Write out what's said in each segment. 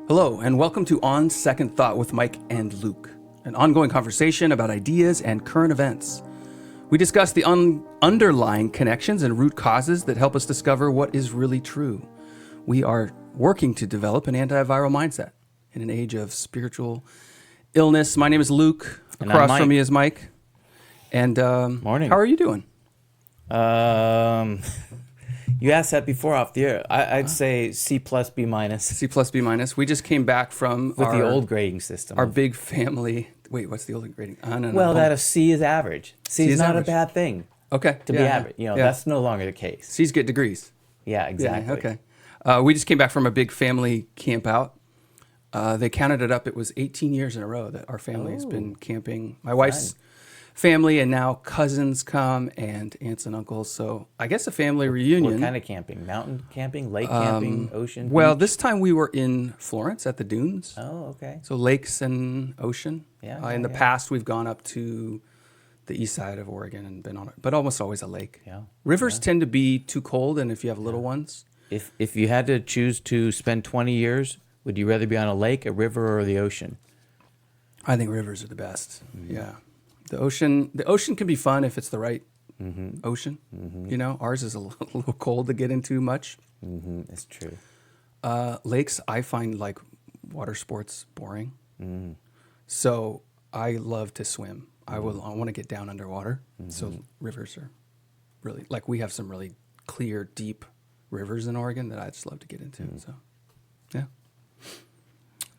Hello, and welcome to On Second Thought with Mike and Luke, an ongoing conversation about ideas and current events. We discuss the underlying connections and root causes that help us discover what is really true. We are working to develop an antiviral mindset in an age of spiritual illness. My name is Luke. And Across I'm Mike. from me is Mike. And Morning. How are you doing? You asked that before off the air. I'd say C plus B minus C plus B minus. We just came back from with the old grading system. our big family. Wait, what's the old grading? No. Well, that a C is average. C is not average. a bad thing Okay. to be average. You know, that's no longer the case. C's get degrees. Yeah, exactly. Yeah, okay. We just came back from a big family camp out. They counted it up. It was 18 years in a row that our family has been camping. My wife's family and now cousins come and aunts and uncles. So I guess a family reunion. What kind of camping? Mountain camping, lake camping, ocean? Well, beach? this time we were in Florence at the dunes. Oh, okay. So lakes and ocean. Yeah, In the past, we've gone up to the east side of Oregon and been on it, but almost always a lake. Yeah. Rivers tend to be too cold, and if you have little ones. If you had to choose to spend 20 years, would you rather be on a lake, a river, or the ocean? I think rivers are the best. Yeah. The ocean can be fun if it's the right ocean. You know, ours is a little cold to get into much. That's true. Lakes, I find like water sports boring. So I love to swim. I want to get down underwater. So rivers are really, like we have some really clear, deep rivers in Oregon that I just love to get into. So, yeah.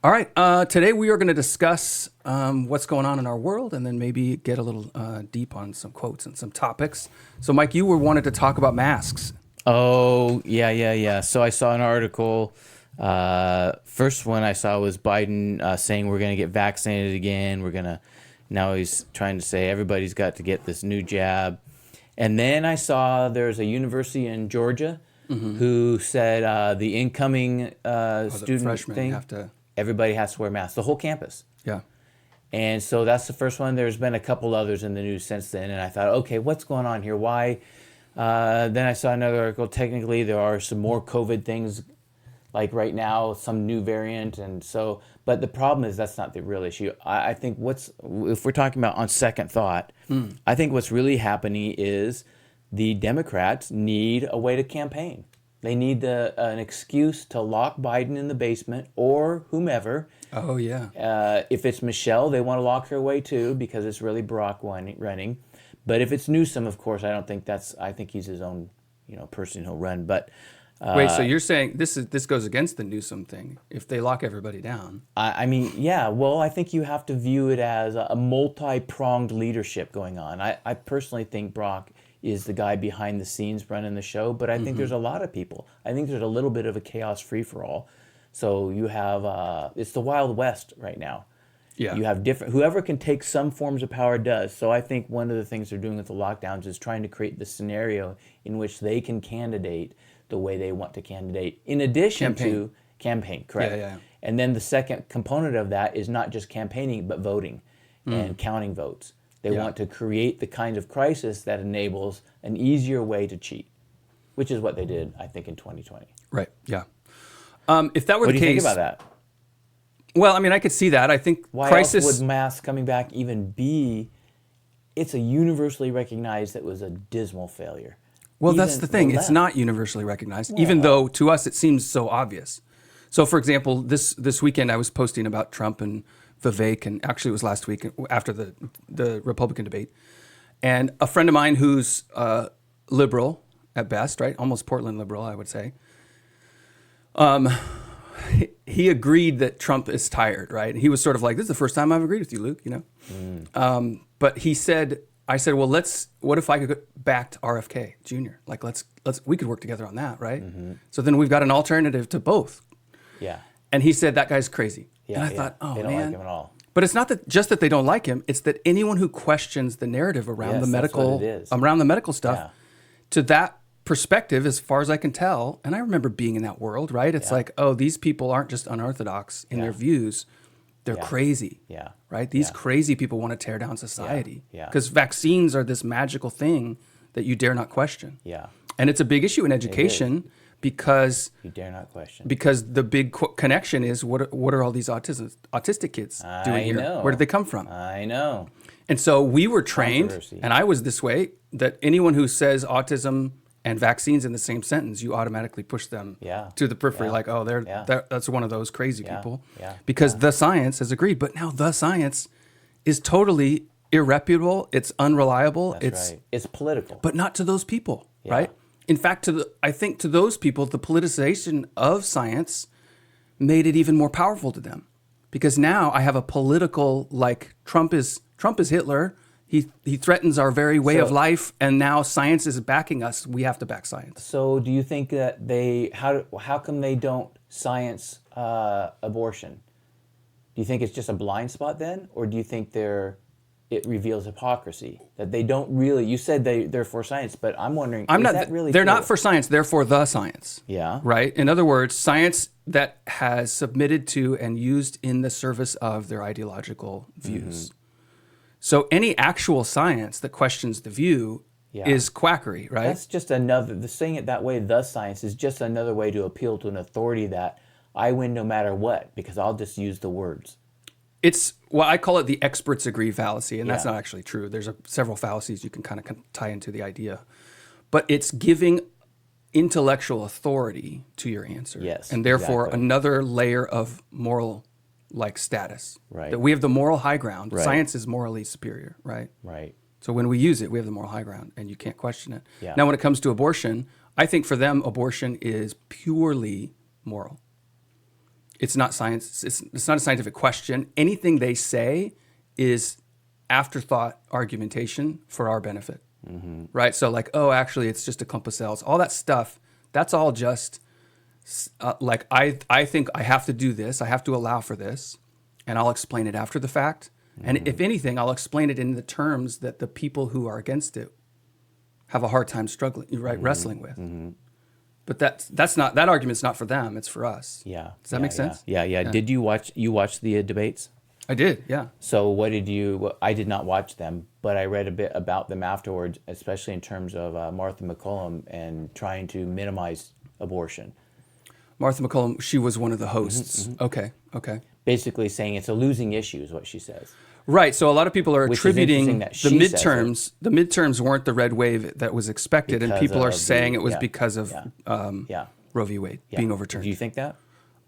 All right. Today we are going to discuss what's going on in our world and then maybe get a little deep on some quotes and some topics. So, Mike, you wanted to talk about masks. Oh, yeah. So I saw an article. First one I saw was Biden saying we're going to get vaccinated again. Now he's trying to say everybody's got to get this new jab. And then I saw there's a university in Georgia who said the incoming student thing, everybody has to wear masks, the whole campus. Yeah. And so that's the first one. There's been a couple others in the news since then. And I thought, okay, what's going on here? Why? Then I saw another article. Technically, there are some more COVID things, like right now, some new variant. And so, but the problem is that's not the real issue. I think if we're talking about on second thought, I think what's really happening is the Democrats need a way to campaign. They need an excuse to lock Biden in the basement or whomever. Oh, yeah. If it's Michelle, they want to lock her away too because it's really Barack running. But if it's Newsom, of course, I think he's his own, person who'll run. But wait, so you're saying this goes against the Newsom thing if they lock everybody down? I mean, yeah. Well, I think you have to view it as a multi-pronged leadership going on. I personally think Barack is the guy behind the scenes running the show, but I think there's a lot of people. I think there's a little bit of a chaos free-for-all. So you have, it's the Wild West right now. Yeah. You have whoever can take some forms of power does. So I think one of the things they're doing with the lockdowns is trying to create the scenario in which they can candidate the way they want to candidate, in addition to campaign, correct? Yeah. And then the second component of that is not just campaigning, but voting and counting votes. They want to create the kind of crisis that enables an easier way to cheat, which is what they did, I think, in 2020. Right, yeah. If that were What the do you case... think about that? Well, I mean, I could see that. I think Why crisis... else would masks coming back even be? It's a universally recognized that was a dismal failure. Well, that's the thing. It's not universally recognized, even though to us it seems so obvious. So, for example, this weekend I was posting about Trump and Vivek, and actually it was last week after the Republican debate. And a friend of mine who's liberal at best, right? Almost Portland liberal, I would say. He agreed that Trump is tired, right? And he was sort of like, this is the first time I've agreed with you, Luke, But I said, well, what if I could back RFK Jr.? Like, we could work together on that, right? So then we've got an alternative to both. Yeah. And he said, that guy's crazy. Yeah, and I thought, oh, they don't like him at all. But it's not just that they don't like him. It's that anyone who questions the narrative around the medical stuff, to that perspective, as far as I can tell, and I remember being in that world, right? It's like, oh, these people aren't just unorthodox in their views. They're crazy. Yeah. Right? These crazy people want to tear down society. Yeah. Because vaccines are this magical thing that you dare not question. Yeah. And it's a big issue in education because You dare not question. the big connection is what are all these autistic kids doing here? know. Where did they come from? I know. And so we were trained, Controversy. and I was this way, that anyone who says autism and vaccines in the same sentence, you automatically push them Yeah. to the periphery, Yeah. like, oh, Yeah. that's one of those crazy people. Yeah. Because the science has agreed, but now the science is totally irreputable, it's unreliable, That's right. It's political. but not to those people, right? In fact, I think to those people, the politicization of science made it even more powerful to them, because now I have a political, like, Trump is Hitler. He threatens our very way of life, and now science is backing us. We have to back science. So do you think that how come they don't science abortion? Do you think it's just a blind spot then, or do you think it reveals hypocrisy that they don't really? You said they're for science, but I'm wondering, is that really they're true? not for science, they're for the science. Yeah. Right? In other words, science that has submitted to and used in the service of their ideological views. So any actual science that questions the view is quackery, right? That's just another, saying it that way, the science is just another way to appeal to an authority that I win no matter what, because I'll just use the words. It's, well, I call it the experts agree fallacy, and that's not actually true. There's several fallacies you can kind of tie into the idea. But it's giving intellectual authority to your answer. Yes, and therefore exactly. another layer of moral, like, status. Right. That we have the moral high ground. Right. Science is morally superior, right? Right. So when we use it, we have the moral high ground, and you can't question it. Yeah. Now, when it comes to abortion, I think for them, abortion is purely moral. It's not science. It's not a scientific question. Anything they say is afterthought argumentation for our benefit, right? So like, oh, actually, it's just a clump of cells. All that stuff, that's all just like, I think I have to do this. I have to allow for this, and I'll explain it after the fact. And if anything, I'll explain it in the terms that the people who are against it have a hard time struggling, right, wrestling with. But that's not, that argument's not for them, it's for us. Yeah. Does that make sense? Yeah. Did you watch the debates? I did, yeah. So what did you? I did not watch them, but I read a bit about them afterwards, especially in terms of Martha McCollum and trying to minimize abortion. Martha McCollum, she was one of the hosts. Okay. Basically saying it's a losing issue is what she says. Right. So a lot of people are Which is attributing interesting that she says the midterms weren't the red wave that was expected, and Because people are of saying the- it was yeah, because of Yeah. Roe v. Wade Yeah. being overturned. Do you think that?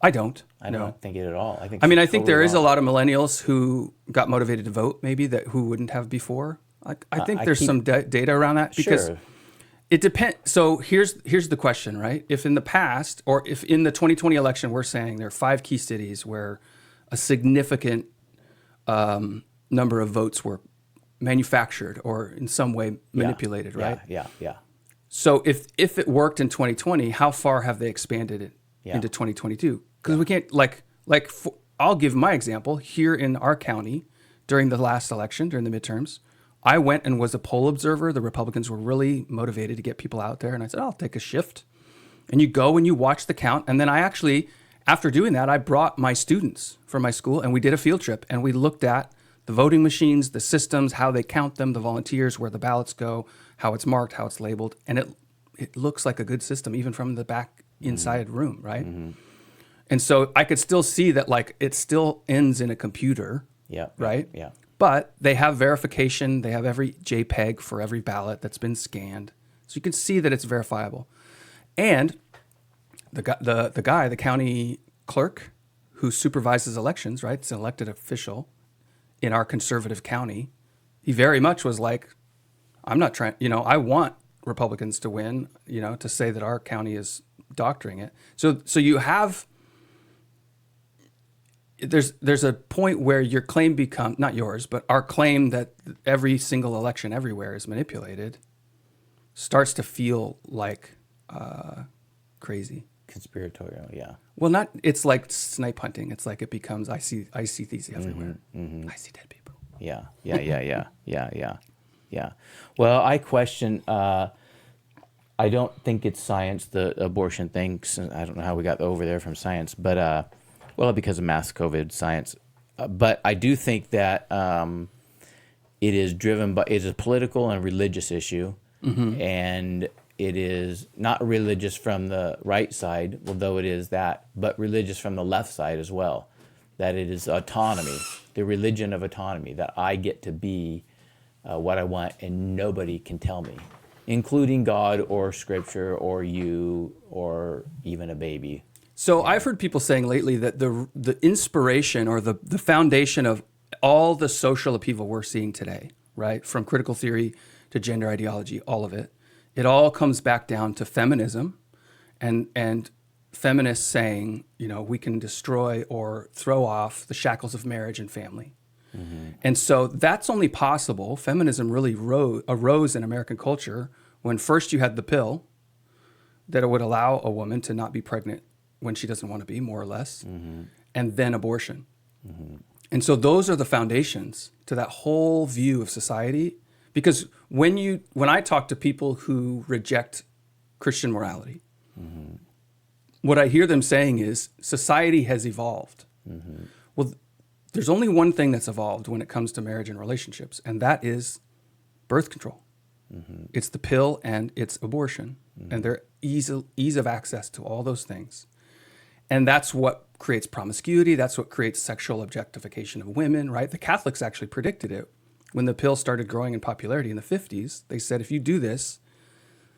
I don't. I no. don't think it at all. I think. I mean, I it's think totally there is a wrong. lot of millennials who got motivated to vote, maybe, that who wouldn't have before. I think there's some data around that, because Sure. it depends. So here's the question, right? If in the past, or if in the 2020 election, we're saying there are 5 key cities where a significant number of votes were manufactured or in some way manipulated, right? Yeah. So if it worked in 2020, how far have they expanded it into 2022? Because we can't, I'll give my example. Here in our county, during the last election, during the midterms, I went and was a poll observer. The Republicans were really motivated to get people out there. And I said, I'll take a shift. And you go and you watch the count. And then I actually, after doing that, I brought my students from my school and we did a field trip. And we looked at the voting machines, the systems, how they count them, the volunteers, where the ballots go, how it's marked, how it's labeled. And it looks like a good system, even from the back inside room, right? And so I could still see that, like, it still ends in a computer, right? Yeah. But they have verification. They have every JPEG for every ballot that's been scanned. So you can see that it's verifiable. And the county clerk who supervises elections, right? It's an elected official in our conservative county. He very much was like, I'm not trying, I want Republicans to win, to say that our county is doctoring it. So you have, there's a point where your claim becomes, not yours, but our claim that every single election everywhere is manipulated starts to feel like crazy. Conspiratorial, yeah. Well, it's like snipe hunting. It's like it becomes, I see these everywhere. I see dead people. Yeah. Well, I question, I don't think it's science, the abortion thing. I don't know how we got over there from science, but, because of mass COVID science. But I do think that it is driven by, it's a political and religious issue. And it is not religious from the right side, although it is that, but religious from the left side as well. That it is autonomy, the religion of autonomy, that I get to be what I want and nobody can tell me, including God or Scripture or you or even a baby. So I've heard people saying lately that the inspiration or the foundation of all the social upheaval we're seeing today, right, from critical theory to gender ideology, all of it, it all comes back down to feminism and feminists saying, we can destroy or throw off the shackles of marriage and family. Mm-hmm. And so that's only possible. Feminism really arose in American culture when first you had the pill that it would allow a woman to not be pregnant when she doesn't want to be, more or less, mm-hmm. and then abortion. Mm-hmm. And so those are the foundations to that whole view of society. Because when I talk to people who reject Christian morality, mm-hmm. what I hear them saying is society has evolved. Mm-hmm. Well, there's only one thing that's evolved when it comes to marriage and relationships, and that is birth control. Mm-hmm. It's the pill and it's abortion, mm-hmm. and their ease of access to all those things. And that's what creates promiscuity. That's what creates sexual objectification of women, right? The Catholics actually predicted it. When the pill started growing in popularity in the 50s, they said, if you do this,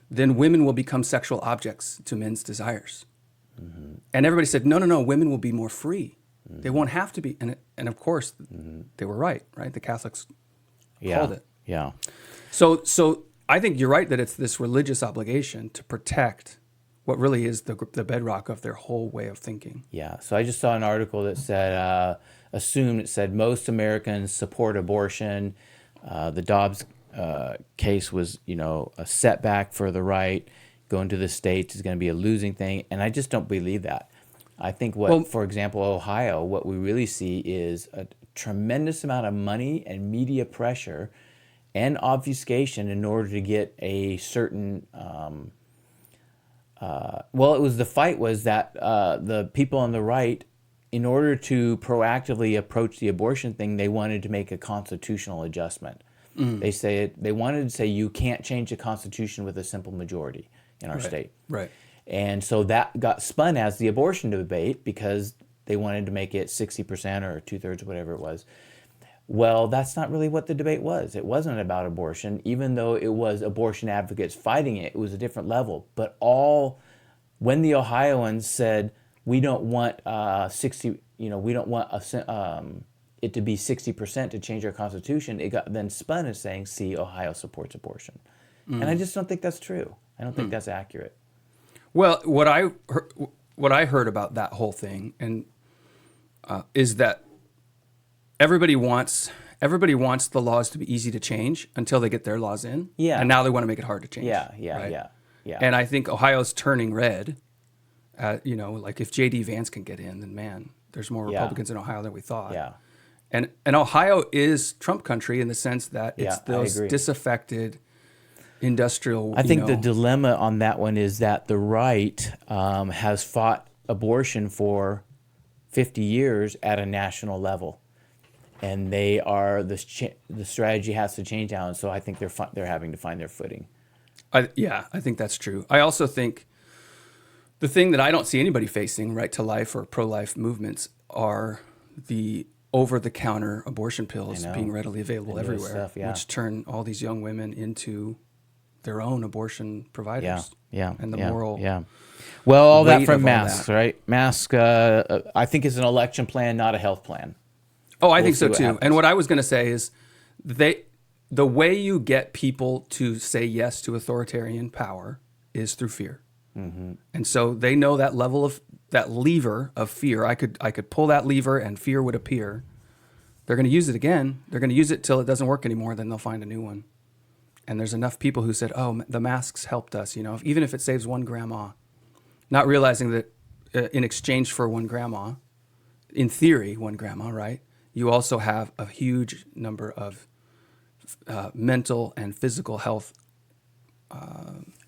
then women will become sexual objects to men's desires. Mm-hmm. And everybody said, no, women will be more free. Mm-hmm. They won't have to be. And of course, mm-hmm. they were right? The Catholics called it. Yeah. So I think you're right that it's this religious obligation to protect what really is the bedrock of their whole way of thinking. Yeah. So I just saw an article that said, it said most Americans support abortion. The Dobbs case was, a setback for the right. Going to the states is going to be a losing thing. And I just don't believe that. I think for example, Ohio, what we really see is a tremendous amount of money and media pressure and obfuscation in order to get a certain the fight was that the people on the right, in order to proactively approach the abortion thing, they wanted to make a constitutional adjustment. Mm. They wanted to say you can't change the Constitution with a simple majority in our state. Right. And so that got spun as the abortion debate because they wanted to make it 60% or 2/3, whatever it was. Well, that's not really what the debate was. It wasn't about abortion, even though it was abortion advocates fighting it. It was a different level. But when the Ohioans said, we don't want it to be 60% to change our Constitution, it got then spun as saying, see, Ohio supports abortion. Mm. And I just don't think that's true. I don't think that's accurate. Well, what I heard about that whole thing is that everybody wants the laws to be easy to change until they get their laws in. Yeah. And now they want to make it hard to change. Yeah. And I think Ohio's turning red. Like if J.D. Vance can get in, then man, there's more Republicans in Ohio than we thought. Yeah. And Ohio is Trump country in the sense that it's those disaffected industrial. I think the dilemma on that one is that the right has fought abortion for 50 years at a national level. And they are the strategy has to change now, and so I think they're having to find their footing. I think that's true. I also think the thing that I don't see anybody facing, right to life or pro-life movements, are the over-the-counter abortion pills being readily available everywhere, which turn all these young women into their own abortion providers. And the moral. Yeah. Well, all that from masks, right? Mask. I think is an election plan, not a health plan. Oh, I think so too. And what I was going to say is the way you get people to say yes to authoritarian power is through fear. Mm-hmm. And so they know that lever of fear. I could pull that lever and fear would appear. They're going to use it again. They're going to use it till it doesn't work anymore. Then they'll find a new one. And there's enough people who said, oh, the masks helped us, even if it saves one grandma, not realizing that in exchange for one grandma, in theory, one grandma, right? You also have a huge number of mental and physical health.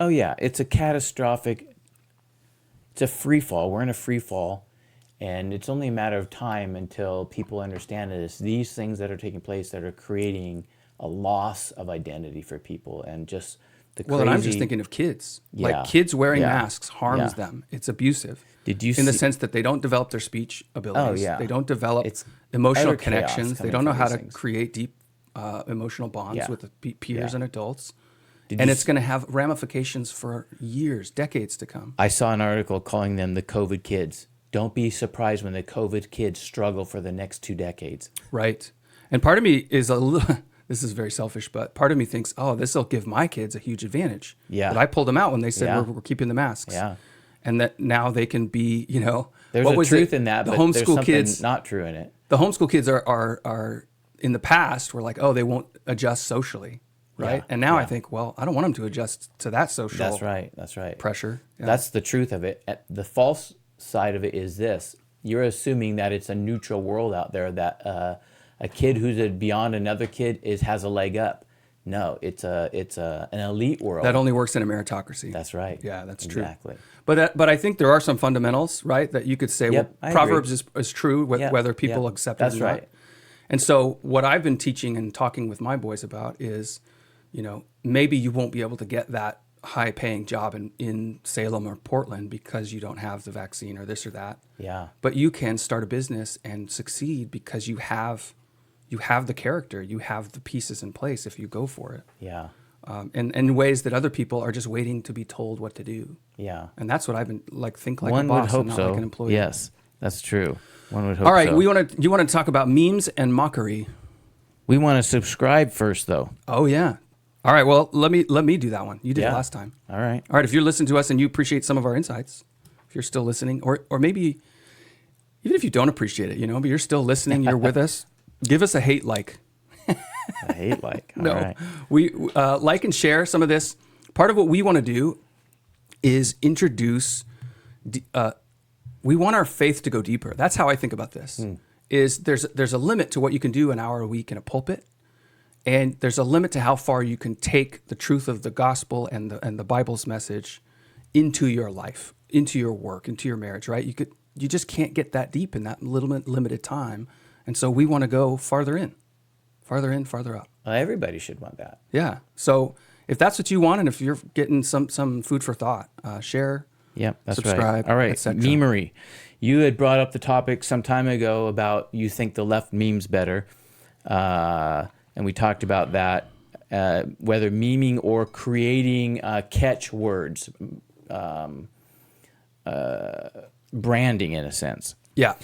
It's a catastrophic. It's a free fall. We're in a free fall, and it's only a matter of time until people understand that it's these things that are taking place that are creating a loss of identity for people, and just the Well, and I'm just crazy- thinking of kids. Yeah. Like kids wearing Yeah. masks harms Yeah. them. It's abusive. Did you in the see- sense that they don't develop their speech abilities. yeah. They don't develop It's emotional utter chaos connections. They coming don't know from how these to things. create deep emotional bonds Yeah. with the peers Yeah. and adults. Did And you it's going to have ramifications for years, decades to come. I saw an article calling them the COVID kids. Don't be surprised when the COVID kids struggle for the next 2 decades. Right. And part of me is a little, this is very selfish, but part of me thinks, oh, this will give my kids a huge advantage. Yeah. That I pulled them out when they said Yeah. we're keeping the masks. Yeah. And that now they can be, There's what a was truth it? in that, The but there's homeschool something kids, not true in it. the homeschool kids are in the past were like, oh, they won't adjust socially. Right. Yeah. And now I Yeah. think, well, I don't want them to adjust to that social That's right. That's right. pressure. Yeah. That's the truth of it. The false side of it is this. You're assuming that it's a neutral world out there, that a kid who's beyond another kid has a leg up. No, it's an elite world. that only works in a meritocracy. That's right. Yeah, that's true. Exactly. But I think there are some fundamentals, right, that you could say, Yep, I well, agree. Proverbs is true, Yeah, whether people yeah, accept that's it or not. right. And so what I've been teaching and talking with my boys about is, maybe you won't be able to get that high-paying job in Salem or Portland because you don't have the vaccine or this or that. Yeah. But you can start a business and succeed because you have the character, you have the pieces in place if you go for it. Yeah. And in ways that other people are just waiting to be told what to do. Yeah. And that's what I've been think like One a boss would hope and not so. like an employee. Yes, that's true. One would hope All right, so. you want to talk about memes and mockery? We want to subscribe first, though. Oh yeah. All right. Well, let me do that one. You did it Yeah. last time. All right. All right. If you're listening to us and you appreciate some of our insights, if you're still listening, or maybe even if you don't appreciate it, but you're still listening, you're with us, give us a hate like. I hate like. All No, right. we like and share some of this. Part of what we want to do is introduce. We want our faith to go deeper. That's how I think about this. Is there's a limit to what you can do an hour a week in a pulpit, and there's a limit to how far you can take the truth of the gospel and the Bible's message into your life, into your work, into your marriage. Right? You just can't get that deep in that little limited time, and so we want to go farther in, farther up. Well, everybody should want that. Yeah. So if that's what you want, and if you're getting some food for thought, share. Yep, that's subscribe, right. All right, etc. memery. You had brought up the topic some time ago about you think the left memes better, and we talked about that, whether memeing or creating catch words, branding in a sense. Yeah.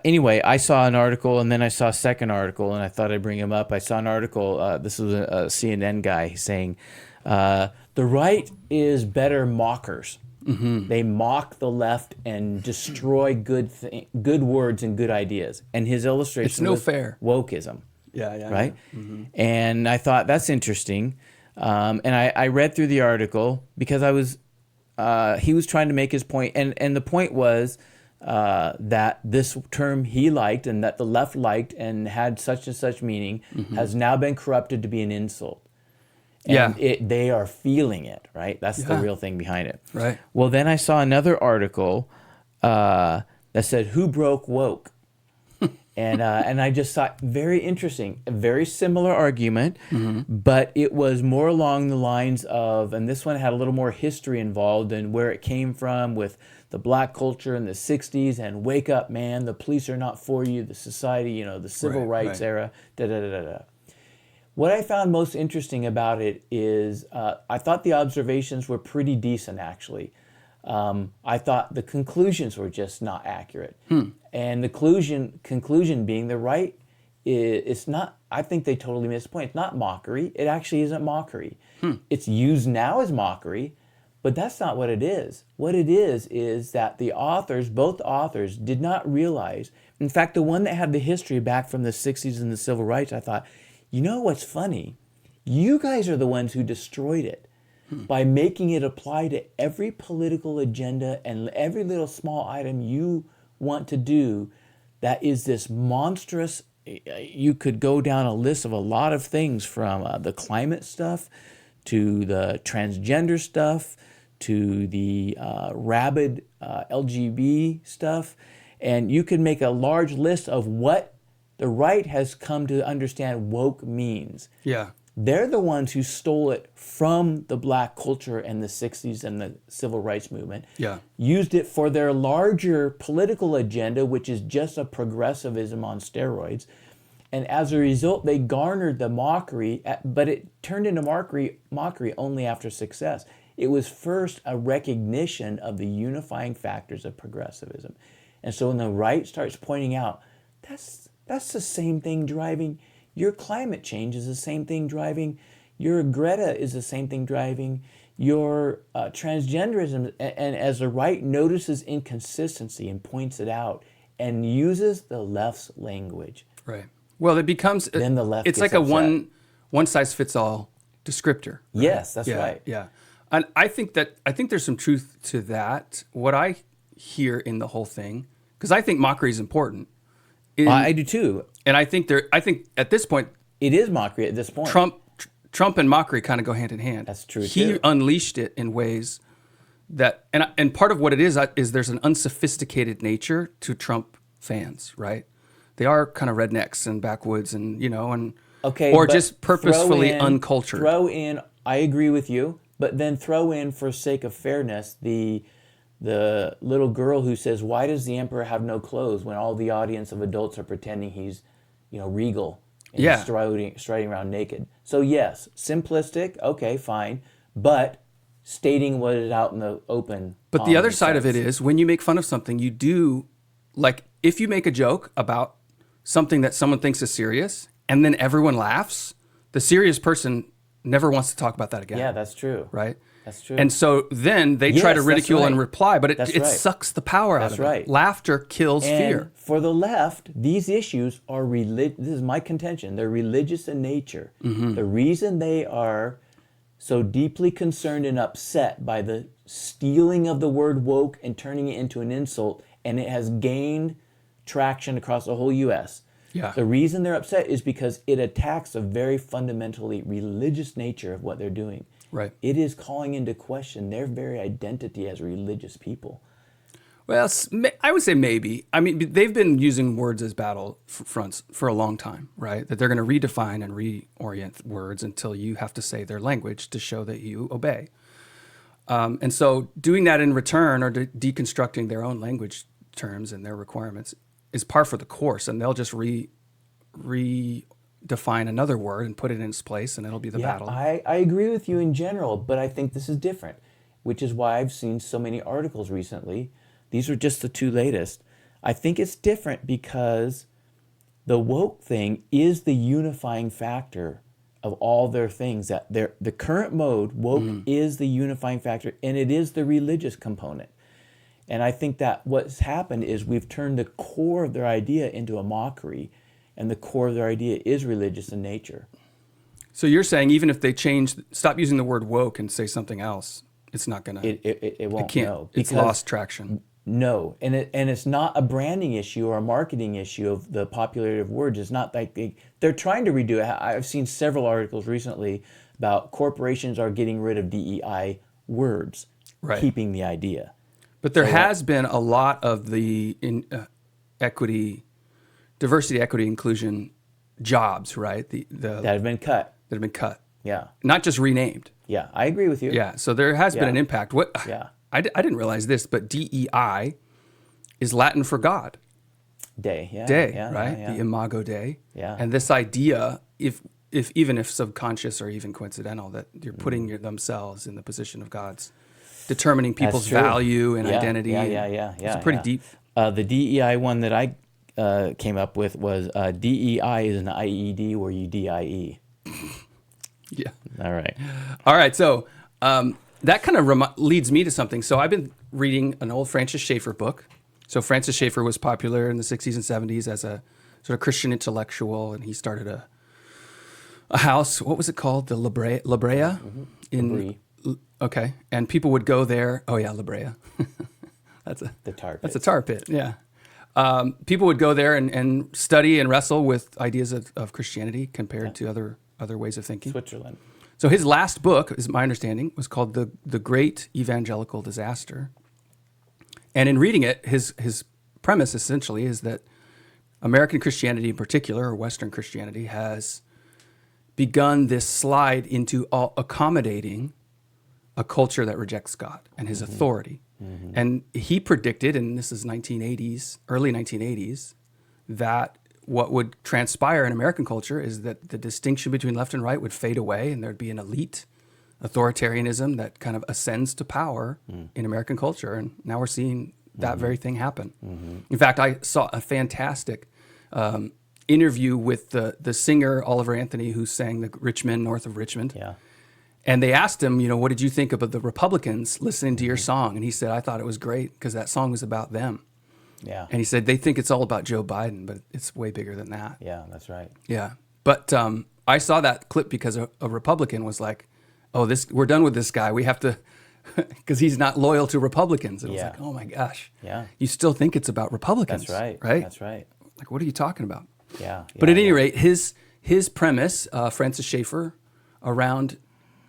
Anyway, I saw an article, and then I saw a second article, and I thought I'd bring him up. I saw an article, this was a CNN guy saying, the right is better mockers. Mm-hmm. They mock the left and destroy good words and good ideas. And his illustration It's no was fair. wokeism. Yeah. Right? Yeah. Mm-hmm. And I thought, that's interesting. And I read through the article because he was trying to make his point. And the point was that this term he liked and that the left liked and had such and such meaning has now been corrupted to be an insult. And they are feeling it, right? That's the real thing behind it. Right. Well, then I saw another article that said, "Who broke woke?" and I just thought, very interesting, a very similar argument, but it was more along the lines of, and this one had a little more history involved and where it came from with the black culture in the 60s and wake up, man, the police are not for you, the society, the civil rights era, da-da-da-da-da. What I found most interesting about it is I thought the observations were pretty decent, actually. I thought the conclusions were just not accurate. And the conclusion being the right, it's not, I think they totally missed the point. It's not mockery. It actually isn't mockery. It's used now as mockery, but that's not what it is. What it is that the authors, both authors, did not realize. In fact, the one that had the history back from the 60s and the civil rights, I thought, you know what's funny? You guys are the ones who destroyed it by making it apply to every political agenda and every little small item you want to do. That is this monstrous, you could go down a list of a lot of things from the climate stuff to the transgender stuff to the rabid LGBT stuff. And you could make a large list of what the right has come to understand woke means. Yeah. They're the ones who stole it from the black culture in the 60s and the civil rights movement. Yeah. Used it for their larger political agenda, which is just a progressivism on steroids. And as a result, they garnered the mockery, but it turned into mockery only after success. It was first a recognition of the unifying factors of progressivism. And so when the right starts pointing out, that's the same thing driving your climate change, is the same thing driving your Greta, is the same thing driving your transgenderism. And as the right notices inconsistency and points it out and uses the left's language. Right. Well, it becomes, Then the left it's gets like a upset. one size fits all descriptor. Right? Yes, that's Yeah, right. Yeah. And I think there's some truth to that. What I hear in the whole thing, because I think mockery is important. I do too. And I think at this point, It is mockery at this point. Trump and mockery kind of go hand in hand. That's true, He too. unleashed it in ways that, and part of what it is there's an unsophisticated nature to Trump fans, right? They are kind of rednecks and backwoods and, Okay, or but just purposefully throw in- uncultured. Throw in, I agree with you, but then throw in, for sake of fairness, the little girl who says, "Why does the emperor have no clothes when all the audience of adults are pretending he's, regal and Yeah. striding around naked?" So yes, simplistic, okay, fine, but stating what is out in the open. But the other common side of it sense. is when you make fun of something, you do, like, if you make a joke about something that someone thinks is serious and then everyone laughs, the serious person never wants to talk about that again. Yeah, that's true. Right? That's true. And so then they try to Yes, that's ridicule and right. reply, but it That's right. sucks the power out That's of right. it. Laughter kills And fear. for the left, these issues are this is my contention. They're religious in nature. Mm-hmm. The reason they are so deeply concerned and upset by the stealing of the word woke and turning it into an insult, and it has gained traction across the whole U.S. Yeah. The reason they're upset is because it attacks a very fundamentally religious nature of what they're doing. Right. It is calling into question their very identity as religious people. Well, I would say maybe. I mean, they've been using words as battle fronts for a long time, right? That they're going to redefine and reorient words until you have to say their language to show that you obey. And so doing that in return or deconstructing their own language terms and their requirements is par for the course. And they'll just redefine another word and put it in its place, and it'll be the battle. I agree with you in general, but I think this is different, which is why I've seen so many articles recently. These are just the two latest. I think it's different because the woke thing is the unifying factor of all their things. That the current mode, woke, is the unifying factor, and it is the religious component. And I think that what's happened is we've turned the core of their idea into a mockery, and the core of their idea is religious in nature. So you're saying even if they stop using the word woke and say something else, it's not going to... It won't. It can't. No, It's because- lost traction. No, and it's not a branding issue or a marketing issue of the popularity of words. It's not like they're trying to redo it. I've seen several articles recently about corporations are getting rid of DEI words, Right. keeping the idea. But there has been a lot of the diversity, equity, inclusion jobs, right? That have been cut. that have been cut, Yeah, not just renamed. yeah, I agree with you. Yeah, so there has been Yeah. an impact. Yeah. I didn't realize this, but DEI is Latin for God. Day, Right? Yeah. The Imago Dei. Yeah. And this idea, if even if subconscious or even coincidental, that you're putting themselves in the position of God's, determining people's true. value and Yeah, identity. yeah. It's pretty deep. The DEI one that I came up with was DEI is an IED where you DIE. Yeah. All right. All right, so that kind of leads me to something. So I've been reading an old Francis Schaeffer book. So Francis Schaeffer was popular in the 60s and 70s as a sort of Christian intellectual, and he started a house. What was it called? The La Brea? Brie. Okay, and people would go there. Oh yeah, La Brea. The tar That's a pit. tar pit, yeah. People would go there and study and wrestle with ideas of Christianity compared to other ways of thinking. Switzerland. So his last book, is my understanding, was called The Great Evangelical Disaster. And in reading it, his premise essentially is that American Christianity in particular, or Western Christianity, has begun this slide into accommodating a culture that rejects God and his authority. And he predicted, and this is 1980s, early 1980s, that what would transpire in American culture is that the distinction between left and right would fade away, and there'd be an elite authoritarianism that kind of ascends to power in American culture. And now we're seeing that very thing happen. In fact, I saw a fantastic interview with the singer Oliver Anthony, who sang the Rich Men North of Richmond. Yeah. And they asked him, what did you think about the Republicans listening to your song? And he said, I thought it was great because that song was about them. Yeah. And he said, they think it's all about Joe Biden, but it's way bigger than that. Yeah, that's right. Yeah. But I saw that clip because a Republican was like, oh, we're done with this guy. We have to, because he's not loyal to Republicans. And I was like, oh my gosh. Yeah. You still think it's about Republicans. That's right. Right? That's right. Like, what are you talking about? Yeah. But at any rate, his premise, Francis Schaeffer, around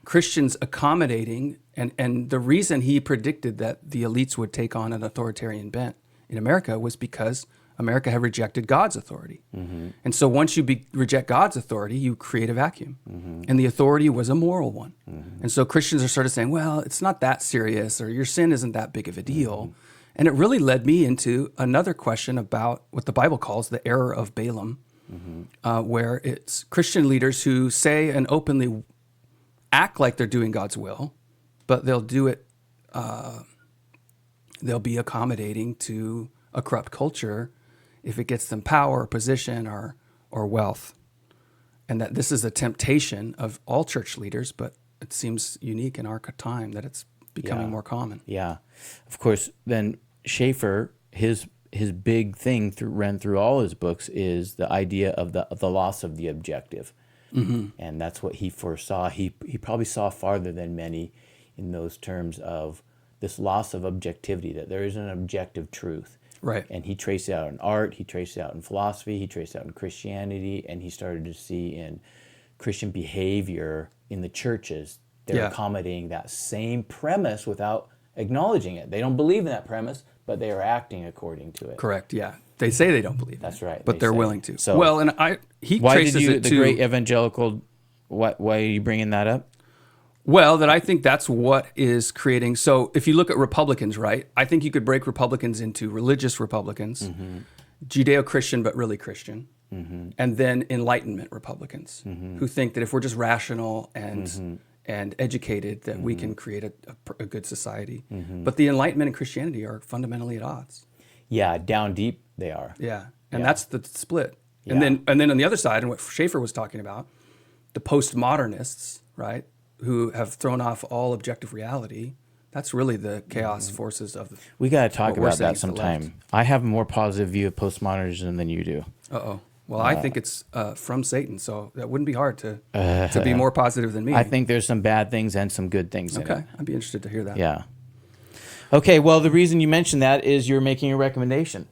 Christians accommodating, and the reason he predicted that the elites would take on an authoritarian bent in America was because America had rejected God's authority. And so once you reject God's authority, you create a vacuum. And the authority was a moral one. And so Christians are sort of saying, well, it's not that serious, or your sin isn't that big of a deal. And it really led me into another question about what the Bible calls the error of Balaam, where it's Christian leaders who say and openly act like they're doing God's will, but they'll do it, they'll be accommodating to a corrupt culture if it gets them power or position or wealth. And that this is a temptation of all church leaders, but it seems unique in our time that it's becoming more common. Yeah. Of course, then Schaeffer, his big thing ran through all his books is the idea of the loss of the objective. And that's what he foresaw. He probably saw farther than many in those terms of this loss of objectivity, that there is an objective truth. Right. And he traced it out in art, he traced it out in philosophy, he traced it out in Christianity, and he started to see in Christian behavior in the churches, they're accommodating that same premise without acknowledging it. They don't believe in that premise, but they are acting according to it. Correct, yeah. They say they don't believe That's it, right. but they're willing to. So, well, and he why traces did you, it the to... great evangelical, why are you bringing that up? Well, that I think that's what is creating... So if you look at Republicans, right, I think you could break Republicans into religious Republicans, Judeo-Christian but really Christian, and then Enlightenment Republicans, who think that if we're just rational and educated, that we can create a good society. But the Enlightenment and Christianity are fundamentally at odds. Yeah, down deep they are. Yeah, and that's the split. And then on the other side, and what Schaeffer was talking about, the postmodernists, right, who have thrown off all objective reality, that's really the chaos forces of the... We got to talk about that sometime. I have a more positive view of postmodernism than you do. Uh-oh. Well, I think it's from Satan, so that wouldn't be hard to be more positive than me. I think there's some bad things and some good things in it. Okay, I'd be interested to hear that. Yeah. Okay, well, the reason you mentioned that is you're making a recommendation.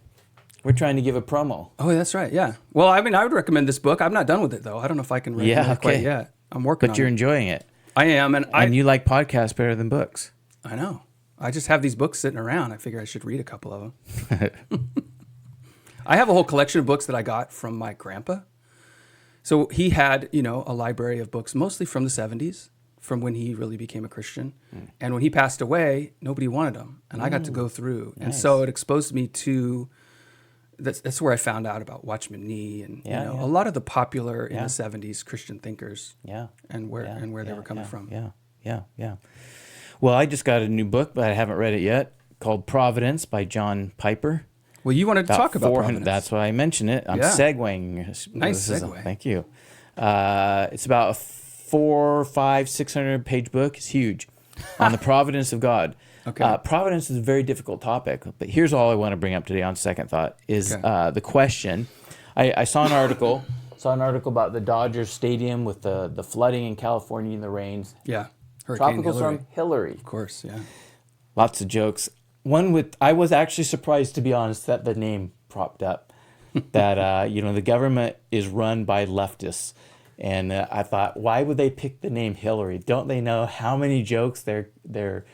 We're trying to give a promo. Oh, that's right, yeah. Well, I mean, I would recommend this book. I'm not done with it, though. I don't know if I can recommend it quite yet. I'm working on it. But you're enjoying it. I am, and you like podcasts better than books. I know. I just have these books sitting around. I figure I should read a couple of them. I have a whole collection of books that I got from my grandpa. So he had, a library of books, mostly from the 70s, from when he really became a Christian. And when he passed away, nobody wanted them. And I got to go through. Nice. And so it exposed me to, that's where I found out about Watchman Nee and a lot of the popular in the 70s Christian thinkers. And where they were coming from. Yeah. Well, I just got a new book, but I haven't read it yet, called Providence by John Piper. Well, you wanted to talk about Providence. That's why I mentioned it. I'm segueing. Nice segue. Thank you. It's about a 400, 500, 600 page book. It's huge on the providence of God. Okay. Providence is a very difficult topic, but here's all I want to bring up today on second thought is the question. I saw an article about the Dodgers Stadium with the flooding in California and the rains. Yeah. Hurricane Tropical storm Hillary. Of course, yeah. Lots of jokes. I was actually surprised, to be honest, that the name propped up. That the government is run by leftists, and I thought, why would they pick the name Hillary? Don't they know how many jokes they're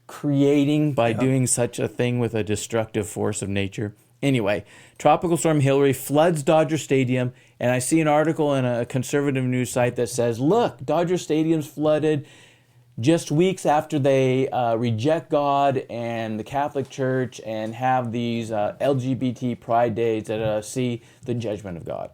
creating by doing such a thing with a destructive force of nature? Anyway, Tropical Storm Hillary floods Dodger Stadium And I see an article in a conservative news site that says, look, Dodger Stadium's flooded just weeks after they reject God and the Catholic Church and have these LGBT pride days that see the judgment of God.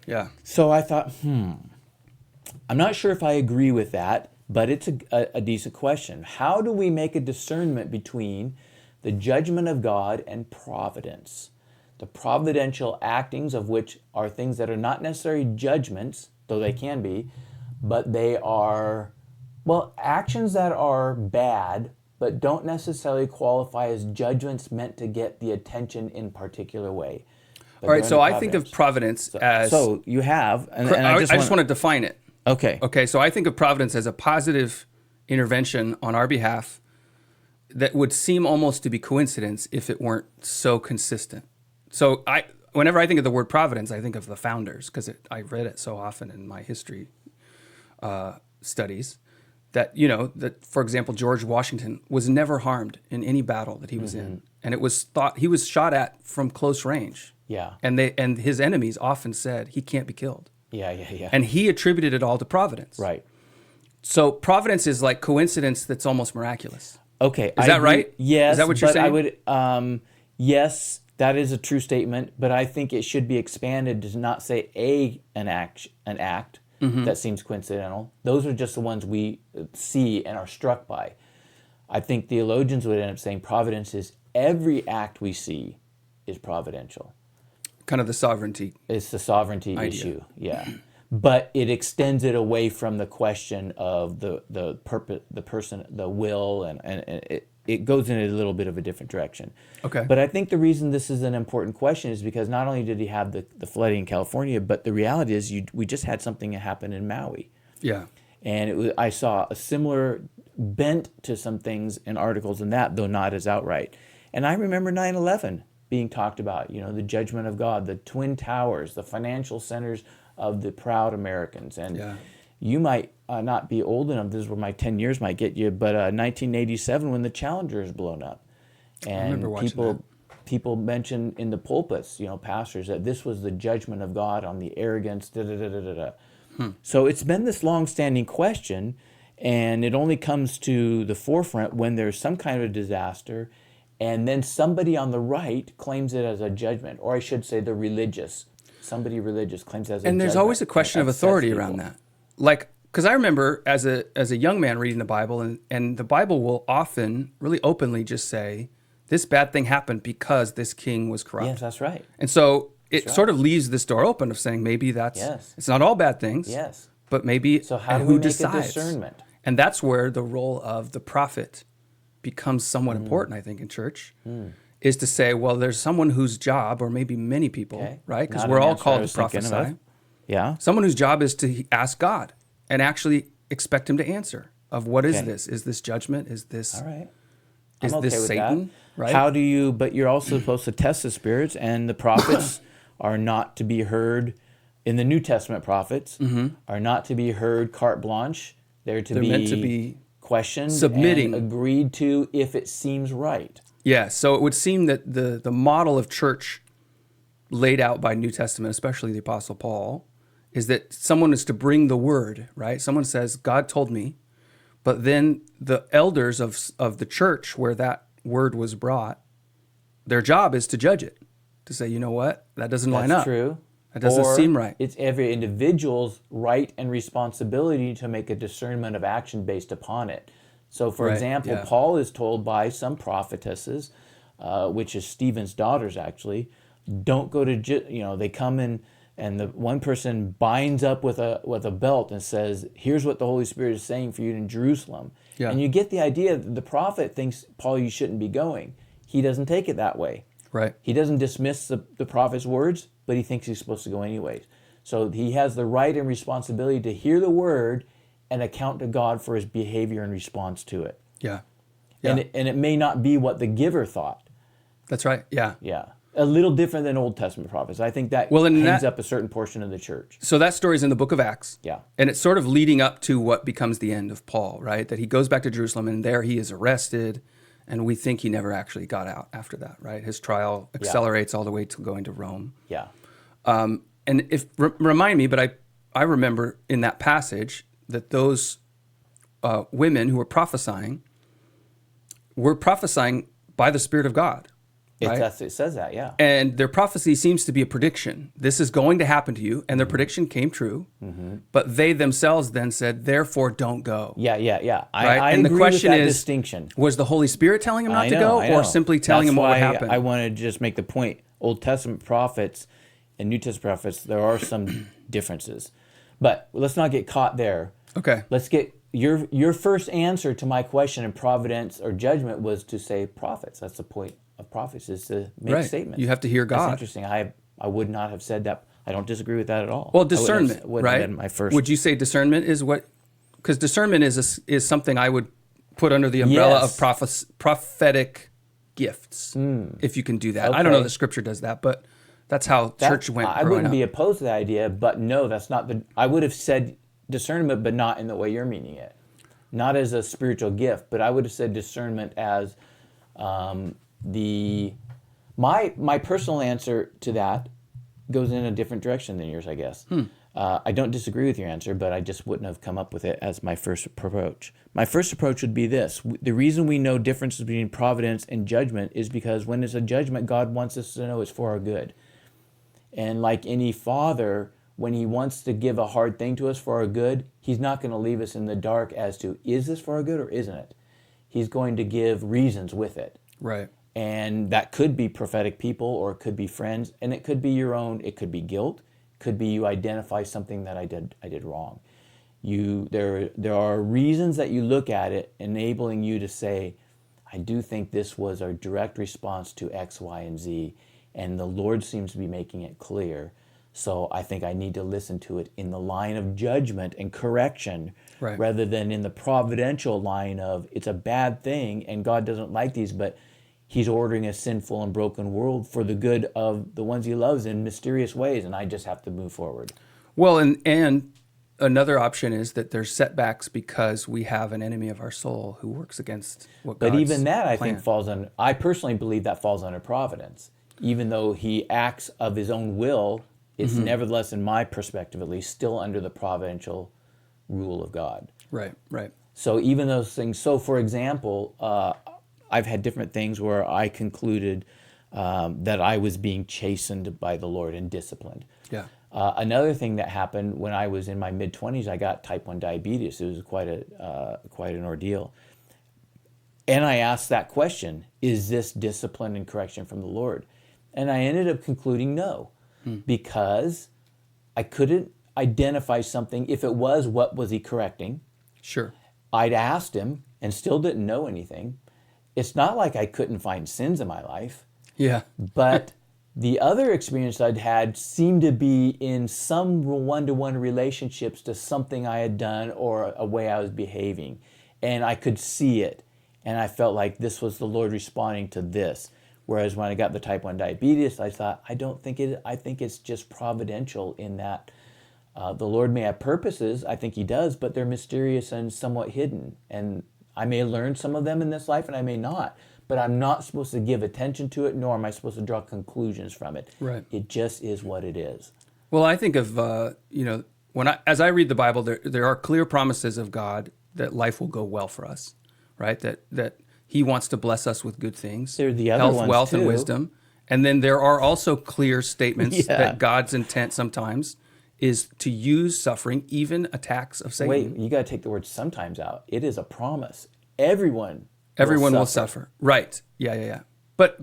Yeah. So I thought, I'm not sure if I agree with that, but it's a decent question. How do we make a discernment between the judgment of God and providence? The providential actings of which are things that are not necessarily judgments, though they can be, but they are, well, actions that are bad, but don't necessarily qualify as judgments meant to get the attention in a particular way. All right, so I think of providence as... So you have... And I just want to define it. Okay. Okay, so I think of providence as a positive intervention on our behalf that would seem almost to be coincidence if it weren't so consistent. So whenever I think of the word providence, I think of the founders, because I read it so often in my history studies that, that, for example, George Washington was never harmed in any battle that he was in. And it was thought he was shot at from close range. Yeah. And his enemies often said he can't be killed. Yeah. And he attributed it all to providence. Right. So providence is like coincidence that's almost miraculous. Okay. Is that right? Yes. Is that what you're saying? I would, yes, that is a true statement, but I think it should be expanded to not say an act that seems coincidental. Those are just the ones we see and are struck by. I think theologians would end up saying providence is every act we see is providential. Kind of the sovereignty. It's the sovereignty idea. Issue, yeah. But it extends it away from the question of the purpose, the person, the will, and it goes in a little bit of a different direction. Okay. But I think the reason this is an important question is because not only did he have the flooding in California, but the reality is we just had something happen in Maui. Yeah. And I saw a similar bent to some things in articles in that, though not as outright. And I remember 9/11 being talked about, the judgment of God, the Twin Towers, the financial centers of the proud Americans. And you might not be old enough, this is where my 10 years might get you, but 1987 when the Challenger is blown up. And I remember watching people mention in the pulpits, pastors, that this was the judgment of God on the arrogance, So it's been this long-standing question, and it only comes to the forefront when there's some kind of disaster, and then somebody on the right claims it as a judgment, or I should say somebody religious claims it as a judgment. And there's always a question of authority around that. Like, because I remember as a young man reading the Bible, and the Bible will often really openly just say, this bad thing happened because this king was corrupt. Yes, that's right. And so it sort of leaves this door open of saying maybe it's not all bad things. Yes. But maybe so how do who we make decides? A discernment? And that's where the role of the prophet becomes somewhat important, I think, in church, is to say, well, there's someone whose job, or maybe many people, right? Because we're all called to prophesy. Yeah. Someone whose job is to ask God and actually expect him to answer of what is this? Is this judgment? Is this all right? Is I'm okay this with Satan? That. Right? How do you? But you're also supposed to test the spirits, and the prophets are not to be heard. In the New Testament, prophets are not to be heard carte blanche. They're meant to be questioned, submitting, and agreed to if it seems right. Yeah. So it would seem that the model of church laid out by New Testament, especially the Apostle Paul, is that someone is to bring the word, right? Someone says, God told me, but then the elders of the church where that word was brought, their job is to judge it, to say, you know what, that doesn't line up. That's true. That doesn't seem right. It's every individual's right and responsibility to make a discernment of action based upon it. So, for example, Paul is told by some prophetesses, which is Stephen's daughters actually, don't go to, they come in and the one person binds up with a belt and says, here's what the Holy Spirit is saying for you in Jerusalem. Yeah. And you get the idea that the prophet thinks, Paul, you shouldn't be going. He doesn't take it that way. Right. He doesn't dismiss the prophet's words, but he thinks he's supposed to go anyways. So he has the right and responsibility to hear the word and account to God for his behavior in response to it. Yeah. And it may not be what the giver thought. That's right. Yeah. Yeah. A little different than Old Testament prophets. I think that hangs up a certain portion of the church. So that story's in the book of Acts. Yeah. And it's sort of leading up to what becomes the end of Paul, right? That he goes back to Jerusalem and there he is arrested. And we think he never actually got out after that, right? His trial accelerates all the way to going to Rome. Yeah. and if remind me, but I remember in that passage that those women who were prophesying by the Spirit of God. Right? It says that, yeah. And their prophecy seems to be a prediction. This is going to happen to you, and their prediction came true. But they themselves then said, "Therefore, don't go." Yeah. Right? I And the agree question with that is, distinction. was the Holy Spirit telling him not I to know, go, or simply telling That's him what would why happen? I want to just make the point. Old Testament prophets and New Testament prophets, there are some differences. But let's not get caught there. Okay. Let's get your first answer to my question in providence or judgment was to say prophets. That's the point of prophets, is to make statements. You have to hear God. That's interesting. I would not have said that. I don't disagree with that at all. Well, discernment, wouldn't right? have been my first. Would you say discernment is what? Because discernment is something I would put under the umbrella of prophetic gifts, if you can do that. I don't know that Scripture does that, but that's how church went. I wouldn't be opposed to that idea, but no, that's not the. I would have said discernment, but not in the way you're meaning it, not as a spiritual gift, but I would have said discernment as my personal answer to that goes in a different direction than yours, I guess. I don't disagree with your answer, but I just wouldn't have come up with it as my first approach. My first approach would be this. The reason we know differences between providence and judgment is because when it's a judgment, God wants us to know it's for our good. And like any father, when he wants to give a hard thing to us for our good, he's not going to leave us in the dark as to, is this for our good or isn't it? He's going to give reasons with it. Right. And that could be prophetic people, or it could be friends, and it could be your own. It could be guilt. It could be you identify something that I did wrong. There are reasons that you look at it, enabling you to say, I do think this was a direct response to X, Y, and Z, and the Lord seems to be making it clear. So I think I need to listen to it in the line of judgment and correction, rather than in the providential line of it's a bad thing and God doesn't like these, but He's ordering a sinful and broken world for the good of the ones He loves in mysterious ways, and I just have to move forward. Well, and another option is that there's setbacks because we have an enemy of our soul who works against what God's But even that, I plan. think, falls under, I personally believe that falls under providence. Even though He acts of His own will, it's nevertheless, in my perspective at least, still under the providential rule of God. Right. So even those things, so for example, I've had different things where I concluded that I was being chastened by the Lord and disciplined. Yeah. Another thing that happened when I was in my mid-20s, I got type 1 diabetes. It was quite an ordeal. And I asked that question, is this discipline and correction from the Lord? And I ended up concluding no, because I couldn't identify something. If it was, what was He correcting? Sure. I'd asked Him and still didn't know anything. It's not like I couldn't find sins in my life. Yeah. But the other experience I'd had seemed to be in some one-to-one relationships to something I had done or a way I was behaving. And I could see it. And I felt like this was the Lord responding to this. Whereas when I got the type 1 diabetes, I thought, I think it's just providential in that the Lord may have purposes. I think He does, but they're mysterious and somewhat hidden. And I may learn some of them in this life and I may not, but I'm not supposed to give attention to it, nor am I supposed to draw conclusions from it. Right. It just is what it is. Well, I think of, as I read the Bible, there are clear promises of God that life will go well for us, right? That He wants to bless us with good things. There are the other health, ones wealth, too. and wisdom. And then there are also clear statements that God's intent sometimes is to use suffering, even attacks of Satan. Wait, you got to take the word sometimes out. It is a promise. Everyone will suffer. Right. Yeah. But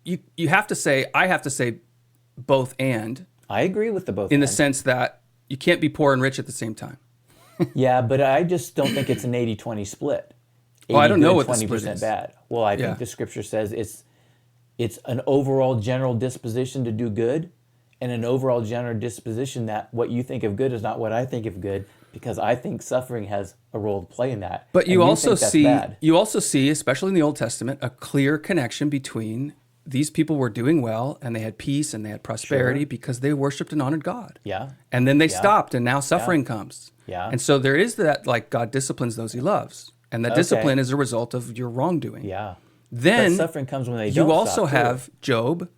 you have to say, I have to say both and. I agree with the both in and. the sense that you can't be poor and rich at the same time. Yeah, but I just don't think it's an 80-20 split. 80 I don't know good, what the 20% split is. bad. Well, I think the Scripture says it's an overall general disposition to do good, and an overall general disposition that what you think of good is not what I think of good, because I think suffering has a role to play in that. But you also bad. see, especially in the Old Testament, a clear connection between these people were doing well and they had peace and they had prosperity because they worshiped and honored God. Yeah. And then they stopped and now suffering comes. Yeah. And so there is that, like, God disciplines those He loves. And that discipline is a result of your wrongdoing. Yeah. Then but suffering comes when they don't you also stop, too. have Job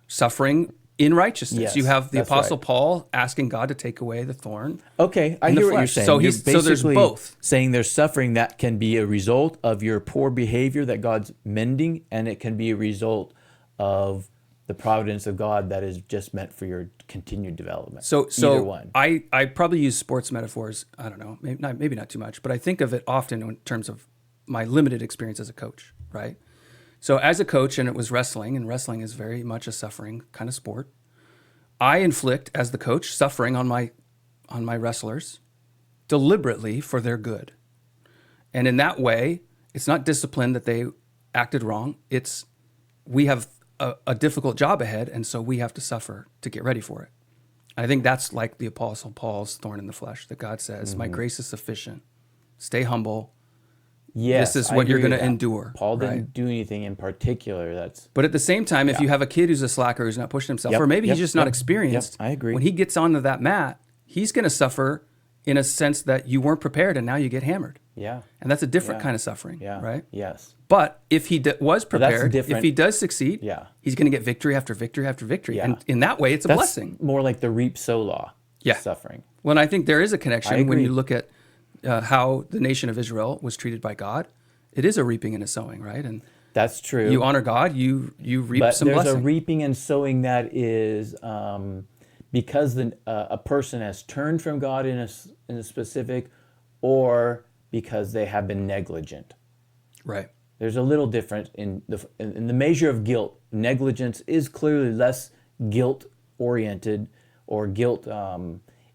suffering in righteousness. Yes, You have the that's Apostle right. Paul asking God to take away the thorn. Okay, I in the hear what you're flesh. saying. So You're so there's basically both. saying there's suffering that can be a result of your poor behavior that God's mending, and it can be a result of the providence of God that is just meant for your continued development. So Either one. I probably use sports metaphors. I don't know, maybe not too much, but I think of it often in terms of my limited experience as a coach, right? So as a coach, and it was wrestling, and wrestling is very much a suffering kind of sport. I inflict, as the coach, suffering on my wrestlers deliberately for their good. And in that way, it's not discipline that they acted wrong. It's we have a difficult job ahead, and so we have to suffer to get ready for it. I think that's like the Apostle Paul's thorn in the flesh, that God says, my grace is sufficient. Stay humble. Yes, This is I what you're agree going to with that. endure. Paul right? didn't do anything in particular that's... But at the same time, if Yeah. you have a kid who's a slacker, who's not pushing himself, Yep, or maybe yep, he's just not yep, experienced, yep, I agree. when he gets onto that mat, he's going to suffer in a sense that you weren't prepared and now you get hammered. Yeah. And that's a different Yeah. kind of suffering, Yeah. right? Yes. But if he was that's prepared, if different. he does succeed, Yeah. he's going to get victory after victory after victory. Yeah. And in that way, it's a That's blessing. more like the reap-sow law. Yeah. Suffering. Well, and I think there is a connection when agree. you look at how the nation of Israel was treated by God. It is a reaping and a sowing, right? And That's true. you honor God, you reap But some there's blessing. a reaping and sowing that is because a person has turned from God in a specific, or because they have been negligent. Right. There's a little difference in the measure of guilt. Negligence is clearly less guilt oriented, or guilt.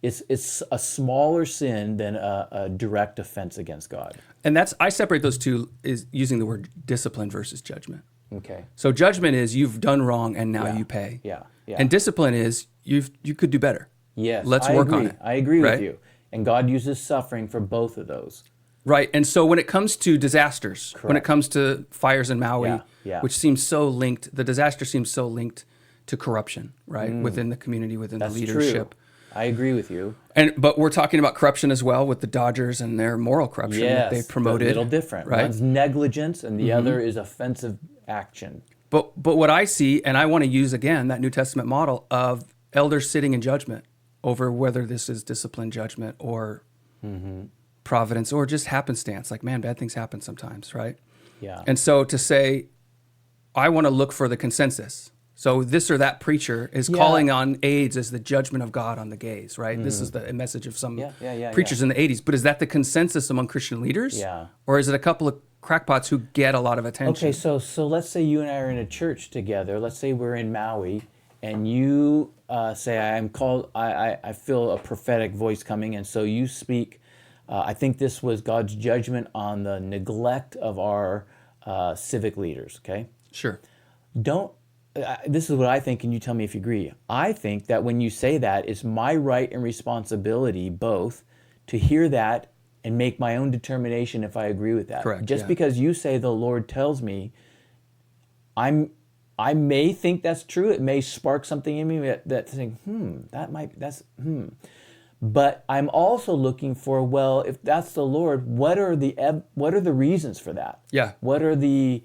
It's a smaller sin than a direct offense against God. And I separate those two is using the word discipline versus judgment. Okay. So judgment is you've done wrong and now Yeah. you pay. Yeah. Yeah. And discipline is you could do better. Yes. Let's I work agree. on it. I agree right? with you. And God uses suffering for both of those. Right. And so when it comes to disasters, when it Correct. comes to fires in Maui, Yeah, yeah. which seems so linked, the disaster seems so linked to corruption, right? Within the community, within That's the leadership. true. I agree with you. But we're talking about corruption as well with the Dodgers and their moral corruption that they promoted. a little different. Right? One's negligence, and the other is offensive action. But what I see, and I want to use again that New Testament model of elders sitting in judgment over whether this is discipline, judgment, or providence, or just happenstance. Like, man, bad things happen sometimes, right? Yeah. And so to say, I want to look for the consensus. So this or that preacher is calling on AIDS as the judgment of God on the gays, right? This is the message of some preachers in the 80s. But is that the consensus among Christian leaders? Yeah. Or is it a couple of crackpots who get a lot of attention? Okay, so let's say you and I are in a church together. Let's say we're in Maui, and you say, I'm called, I feel a prophetic voice coming, and so you speak. I think this was God's judgment on the neglect of our civic leaders, okay? Sure. This is what I think, and you tell me if you agree. I think that when you say that, it's my right and responsibility both to hear that and make my own determination if I agree with that. Correct, Just yeah. because you say the Lord tells me, I may think that's true. It may spark something in me that think, But I'm also looking for, well, if that's the Lord, what are the reasons for that? Yeah. What are the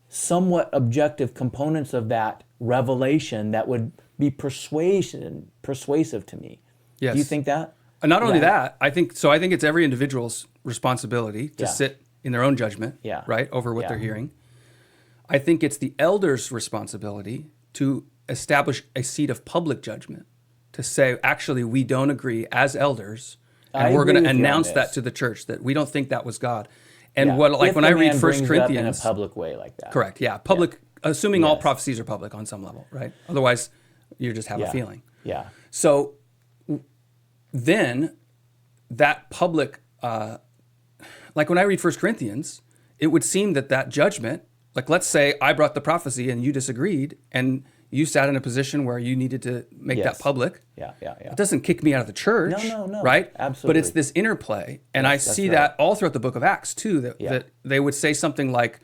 somewhat objective components of that revelation that would be persuasive to me? Yes. Do you think that? And not only Yeah. that, I think it's every individual's responsibility to Yeah. sit in their own judgment, Yeah. right, over what Yeah. they're hearing. I think it's the elder's responsibility to establish a seat of public judgment, to say, actually, we don't agree as elders, and I we're agree going to with you on announce this. that to the church, that we don't think that was God. And Yeah. when If I the read man 1 brings it up Corinthians, in a public way like that. correct, yeah, public, assuming all Yes. prophecies are public on some level, right? Otherwise, you just have a feeling. Yeah. So then that public, like when I read 1 Corinthians, it would seem that judgment, like let's say I brought the prophecy and you disagreed and you sat in a position where you needed to make Yes. that public. Yeah. It doesn't kick me out of the church. No. Right? Absolutely. But it's this interplay. And I Yes, that's see right. that all throughout the book of Acts too, that they would say something like,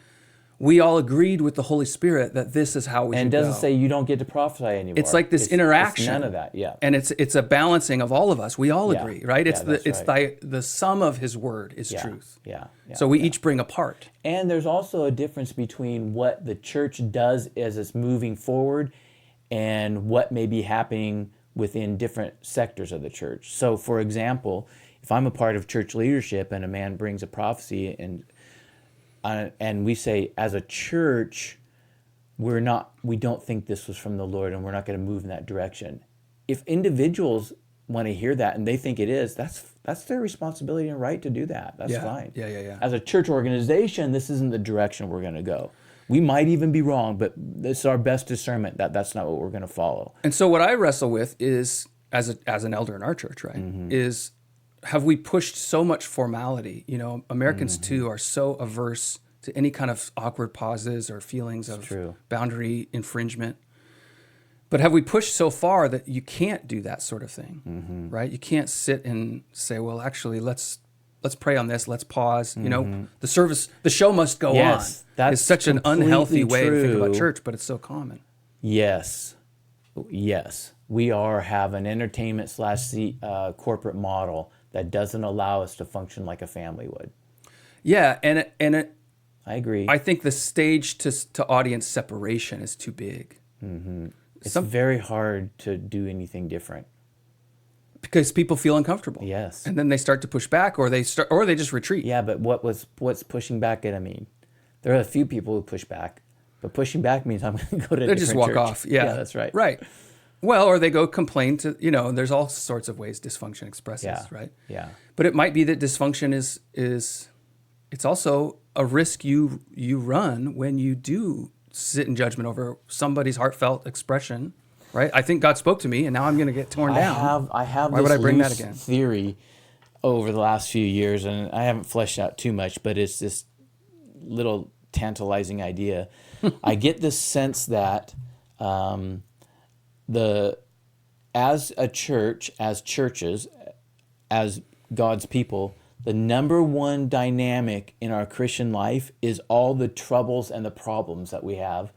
we all agreed with the Holy Spirit that this is how we should And it doesn't go. say you don't get to prophesy anymore. It's like this interaction. It's none of that, yeah. And it's a balancing of all of us. We all Yeah. agree, right? It's Yeah, that's right. the sum of his word is Yeah. truth. Yeah. So we each bring a part. And there's also a difference between what the church does as it's moving forward and what may be happening within different sectors of the church. So, for example, if I'm a part of church leadership and a man brings a prophecy and we say, as a church, we don't think this was from the Lord and we're not going to move in that direction. If individuals want to hear that and they think it is, that's their responsibility and right to do that. That's fine. Yeah. As a church organization, this isn't the direction we're going to go. We might even be wrong, but it's our best discernment that that's not what we're going to follow. And so what I wrestle with is, as an elder in our church, right, is have we pushed so much formality? You know, Americans too are so averse to any kind of awkward pauses or feelings of boundary infringement. But have we pushed so far that you can't do that sort of thing, right? You can't sit and say, well, actually, let's pray on this. Let's pause. You know, the show must go on. That's it's such an unhealthy way to think about true. church, but it's so common. Yes. We have an entertainment / corporate model that doesn't allow us to function like a family would. Yeah, I agree. I think the stage to audience separation is too big. It's very hard to do anything different. Because people feel uncomfortable. Yes. And then they start to push back, or they just retreat. Yeah, but what's pushing back gonna mean? There are a few people who push back, but pushing back means I'm going to go to a They different just walk church. off. Yeah, that's right. Right. Well, or they go complain to, there's all sorts of ways dysfunction expresses, right? Yeah. But it might be that dysfunction is it's also a risk you run when you do sit in judgment over somebody's heartfelt expression, right? I think God spoke to me, and now I'm going to get torn down. I have Why this would I bring that loose again? theory over the last few years, and I haven't fleshed out too much, but it's this little tantalizing idea. I get this sense that as a church, as churches, as God's people, the number one dynamic in our Christian life is all the troubles and the problems that we have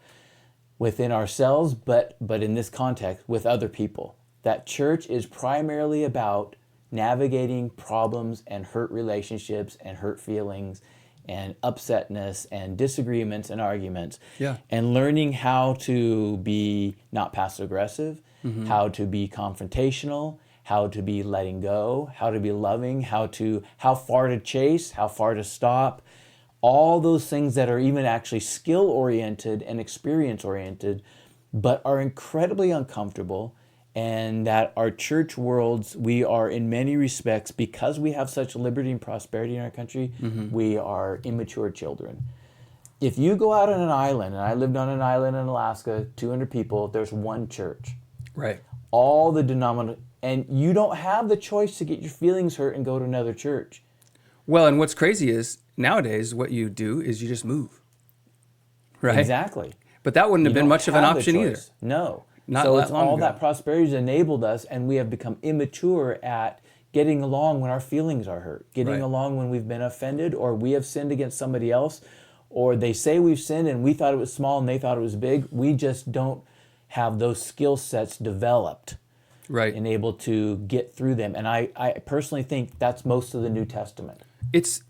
within ourselves, but in this context, with other people. That church is primarily about navigating problems and hurt relationships and hurt feelings and upsetness and disagreements and arguments. Yeah. And learning how to be not passive aggressive, how to be confrontational, how to be letting go, how to be loving, how far to chase, how far to stop. All those things that are even actually skill-oriented and experience-oriented, but are incredibly uncomfortable, and that our church worlds, we are in many respects, because we have such liberty and prosperity in our country, we are immature children. If you go out on an island, and I lived on an island in Alaska, 200 people, there's one church. Right. All the denominations, and you don't have the choice to get your feelings hurt and go to another church. Well, and what's crazy is nowadays what you do is you just move. Right? Exactly. But that wouldn't have You been don't much of an have the option either. choice. No. Not so that it's long all ago. that prosperity has enabled us, and we have become immature at getting along when our feelings are hurt, getting Right. along when we've been offended, or we have sinned against somebody else, or they say we've sinned and we thought it was small and they thought it was big. We just don't have those skill sets developed Right. and able to get through them. And I personally think that's most of the New Testament. It's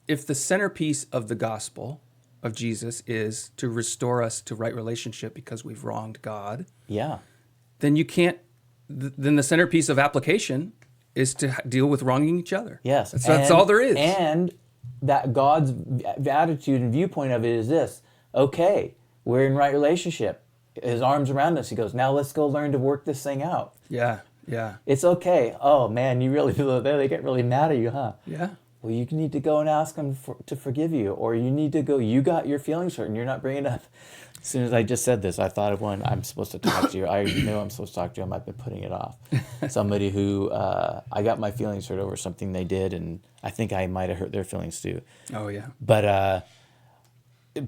if the centerpiece of the gospel of Jesus is to restore us to right relationship because we've wronged God, Yeah. then you can't. Then the centerpiece of application is to deal with wronging each other. Yes. That's all there is. And that God's attitude and viewpoint of it is this: okay, we're in right relationship. His arms around us. He goes, now let's go learn to work this thing out. Yeah. Yeah. It's okay. Oh man, you really they get really mad at you, huh? Yeah. Well, you need to go and ask them to forgive you, or you need to go. You got your feelings hurt, and you're not bringing it up. As soon as I just said this, I thought of one. I'm supposed to talk to you. I know I'm supposed to talk to you. I might be putting it off. Somebody who I got my feelings hurt over something they did, and I think I might have hurt their feelings too. Oh yeah. But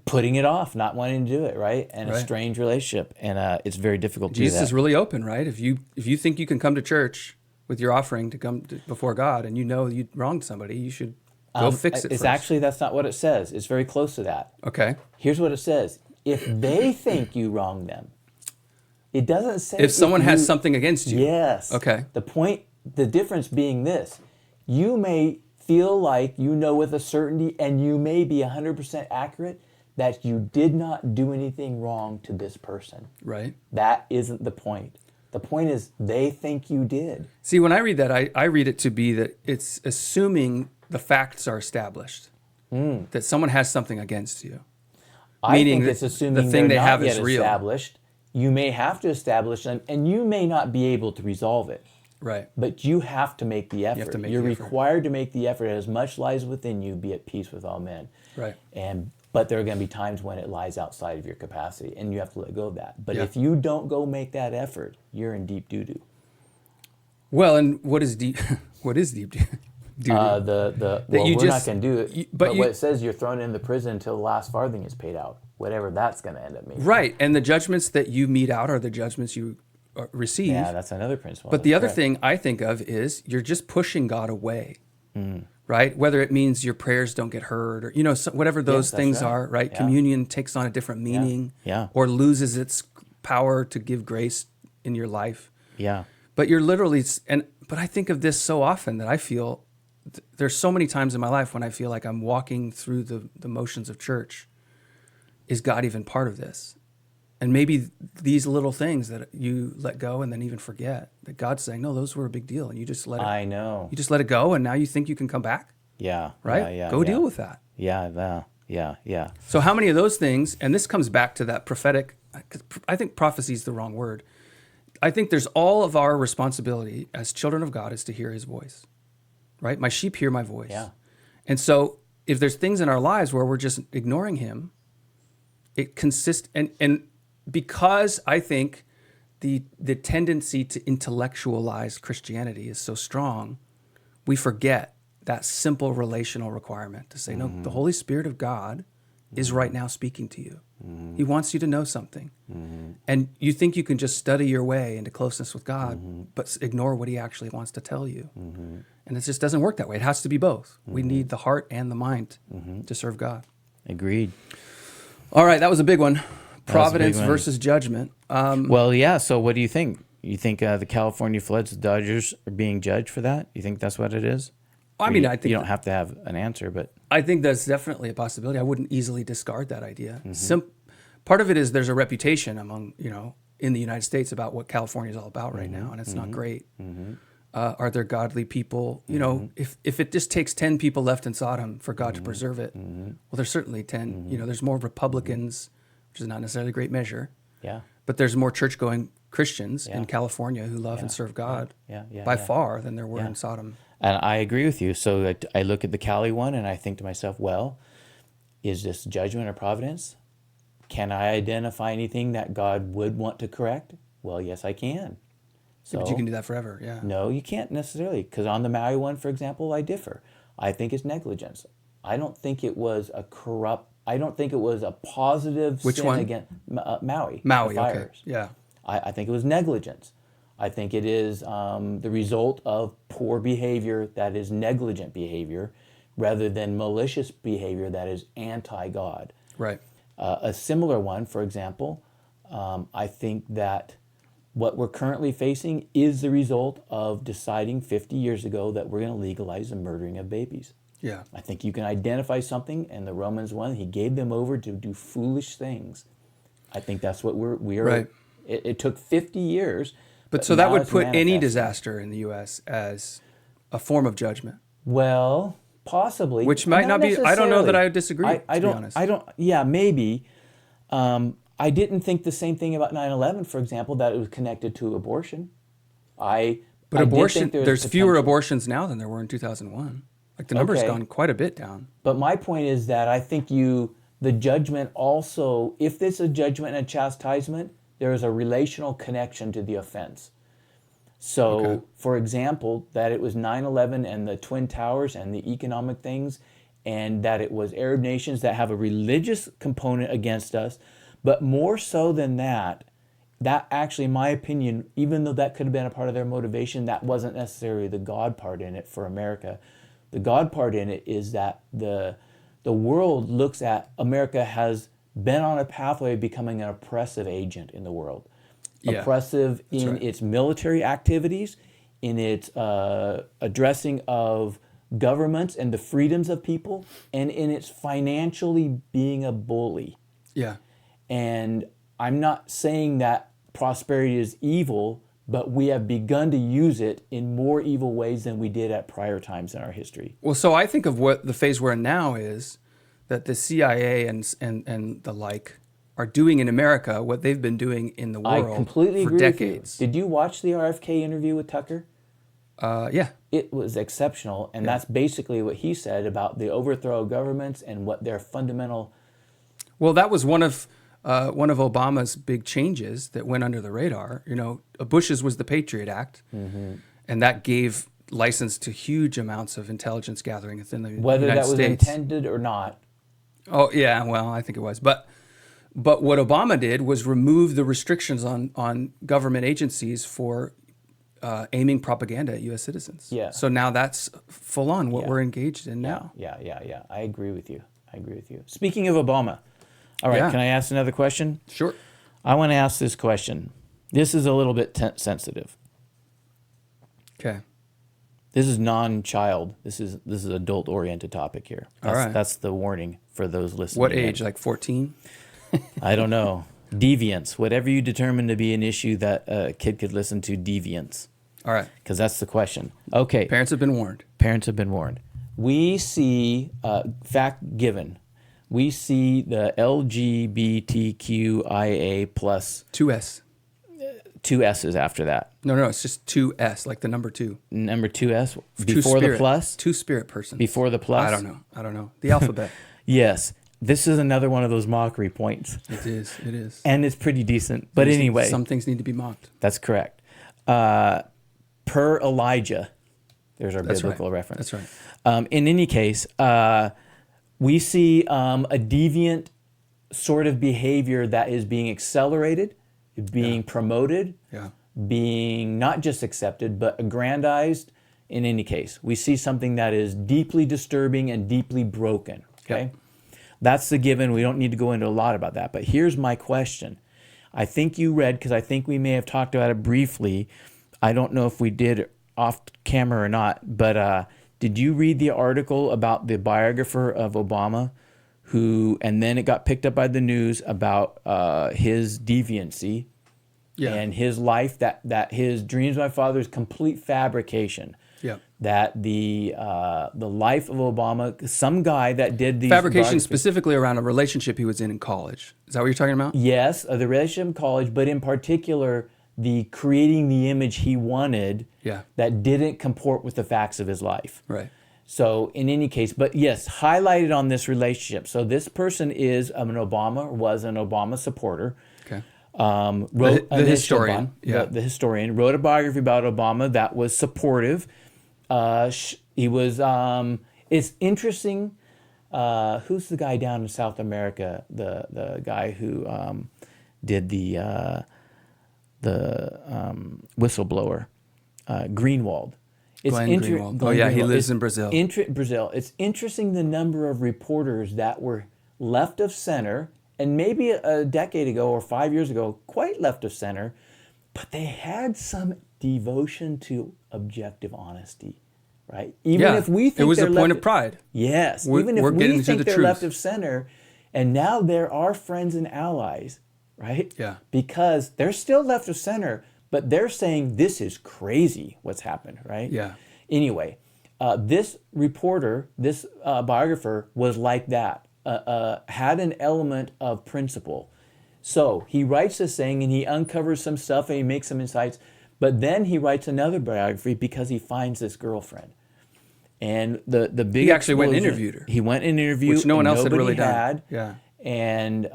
putting it off, not wanting to do it, right? And a Right. strained relationship, and it's very difficult to Jesus do that. is really open, right? If you think you can come to church with your offering to come before God, and you know you wronged somebody, you should go fix it. It's first. actually, that's not what it says. It's very close to that. Okay. Here's what it says. If they think you wronged them, it doesn't say If someone has you- something against you. Yes. Okay. The difference being this: you may feel like you know with a certainty, and you may be 100% accurate, that you did not do anything wrong to this person. Right. That isn't the point. The point is they think you did. See, when I read that, I read it to be that it's assuming the facts are established, that someone has something against you. I Meaning think it's that assuming the thing they're they not have yet is real. established. You may have to establish them, and you may not be able to resolve it. Right. But you have to make the effort. have to make You're the effort. required to make the effort. As much lies within you, be at peace with all men. Right. But there are going to be times when it lies outside of your capacity, and you have to let go of that. But Yeah. if you don't go make that effort, you're in deep doo-doo. Well, and what is deep? What is deep duty? Well, you we're just- not going to do it. you- but but what you- it says, you're thrown in the prison until the last farthing is paid out. Whatever that's going to end up meaning. Right. And the judgments that you mete out are the judgments you receive. Yeah, that's another principle. But the That's other correct. thing I think of is you're just pushing God away, Mm. right? Whether it means your prayers don't get heard, or whatever those that's things right. are, right? Yeah. Communion takes on a different meaning, Yeah. or loses its power to give grace in your life. Yeah. But you're literally, but I think of this so often that I feel there's so many times in my life when I feel like I'm walking through the motions of church. Is God even part of this? And maybe these little things that you let go and then even forget, that God's saying, no, those were a big deal. And you just let it, I know. you just let it go. And now you think you can come back, Yeah. right? Yeah. Go deal with that. Yeah. So how many of those things, and this comes back to that prophetic, 'cause I think prophecy is the wrong word. I think there's all of our responsibility as children of God is to hear his voice, right? My sheep hear my voice. Yeah. And so if there's things in our lives where we're just ignoring him, it consists, and because I think the tendency to intellectualize Christianity is so strong, we forget that simple relational requirement to say, no, the Holy Spirit of God is right now speaking to you. He wants you to know something. And you think you can just study your way into closeness with God, but ignore what he actually wants to tell you. And it just doesn't work that way. It has to be both. We need the heart and the mind to serve God. Agreed. All right, that was a big one. was a big Providence one. versus judgment. Well, yeah. So what do you think? You think the California floods, the Dodgers are being judged for that? You think that's what it is? I Or mean, you, I think you don't have to have an answer, but I think that's definitely a possibility. I wouldn't easily discard that idea. Part of it is there's a reputation among, in the United States about what California is all about right now, and it's not great. Are there godly people? If it just takes 10 people left in Sodom for God to preserve it, well, there's certainly 10. There's more Republicans, which is not necessarily a great measure, yeah. but there's more church-going Christians in California who love and serve God by far than there were in Sodom. And I agree with you. So I look at the Cali one and I think to myself, well, is this judgment or providence? Can I identify anything that God would want to correct? Well, yes, I can. So, But you can do that forever, yeah. No, you can't necessarily. Because on the Maui one, for example, I differ. I think it's negligence. I don't think it was a positive Which sin one? against Maui. Maui, the okay, fires. yeah. I think it was negligence. I think it is the result of poor behavior that is negligent behavior rather than malicious behavior that is anti-God. Right. A similar one, for example, I think that what we're currently facing is the result of deciding 50 years ago that we're going to legalize the murdering of babies. Yeah. I think you can identify something in the Romans 1. He gave them over to do foolish things. I think that's what we are. Right. It took 50 years. But so that now would it's put any manifesting. disaster in the U.S. as a form of judgment. Well, possibly. Which might not be, I don't know that I would disagree, I to be don't, honest. yeah, maybe. I didn't think the same thing about 9/11, for example, that it was connected to abortion. But I did abortion, think there was there's fewer potential. abortions now than there were in 2001. Like the number's Okay. gone quite a bit down. But my point is that I think the judgment also, if there's a judgment and a chastisement, there is a relational connection to the offense. So, Okay. for example, that it was 9/11 and the Twin Towers and the economic things, and that it was Arab nations that have a religious component against us, but more so than that actually, in my opinion, even though that could have been a part of their motivation, that wasn't necessarily the God part in it for America. The God part in it is that the world looks at America has been on a pathway of becoming an oppressive agent in the world. Yeah, Oppressive in right. its military activities, in its addressing of governments and the freedoms of people, and in its financially being a bully. Yeah. And I'm not saying that prosperity is evil, but we have begun to use it in more evil ways than we did at prior times in our history. Well, so I think of what the phase we're in now is that the CIA and the like are doing in America what they've been doing in the world I completely for agree decades. with you. Did you watch the RFK interview with Tucker? Yeah. It was exceptional, and that's basically what he said about the overthrow of governments and what their fundamental. Well, that was one of Obama's big changes that went under the radar. You know, Bush's was the Patriot Act, and that gave license to huge amounts of intelligence gathering within the Whether United that was States. intended or not. Oh yeah, well, I think it was, but what Obama did was remove the restrictions on government agencies for aiming propaganda at U.S. citizens. Yeah. So now that's full on what we're engaged in now. Yeah. I agree with you. Speaking of Obama, all right, can I ask another question? Sure. I want to ask this question. This is a little bit sensitive. Okay. This is non-child. This is adult-oriented topic here. All right. That's the warning for those listening. What age? Like 14? I don't know. Deviance. Whatever you determine to be an issue that a kid could listen to, deviance. All right. Because that's the question. Okay. Parents have been warned. Parents have been warned. We see, fact given, we see the LGBTQIA plus. 2S. 2 S's after that. No, it's just 2S, like the number 2. Number 2S Two before the spirit. plus? Two spirit persons. Before the plus? I don't know. The alphabet. Yes. This is another one of those mockery points. It is. And it's pretty decent. But anyway. Some things need to be mocked. That's correct. Per Elijah. There's our biblical reference. That's right. In any case, we see a deviant sort of behavior that is being accelerated, being promoted, being not just accepted, but aggrandized. In any case, we see something that is deeply disturbing and deeply broken. Okay? That's the given. We don't need to go into a lot about that. But here's my question. I think you read, because I think we may have talked about it briefly. I don't know if we did off camera or not, but did you read the article about the biographer of Obama who, and then it got picked up by the news about his deviancy and his life, that his dreams, my father's complete fabrication. Yeah. That the life of Obama, some guy that did these fabrication specifically around a relationship he was in college. Is that what you're talking about? Yes, the relationship in college, but in particular, the creating the image he wanted that didn't comport with the facts of his life. Right. So in any case, but yes, highlighted on this relationship. So this person is was an Obama supporter. Okay. Wrote the historian. The historian wrote a biography about Obama that was supportive. He was. It's interesting. Who's the guy down in South America? The guy who did the whistleblower, Greenwald. Glenn Greenwald. Oh yeah, he lives in Brazil. Brazil. It's interesting the number of reporters that were left of center, and maybe a decade ago or 5 years ago, quite left of center, but they had some devotion to objective honesty, right? Even if we think it was a point of of pride. Yes, even if we think they're left of center, and now they're our friends and allies, right? Yeah. Because they're still left of center, but they're saying this is crazy what's happened, right? Yeah. Anyway, this reporter, this biographer was like that, had an element of principle. So he writes this thing and he uncovers some stuff and he makes some insights, but then he writes another biography because he finds this girlfriend. And the big He actually went and interviewed her. He went and interviewed, which no one else had nobody really done. Yeah. And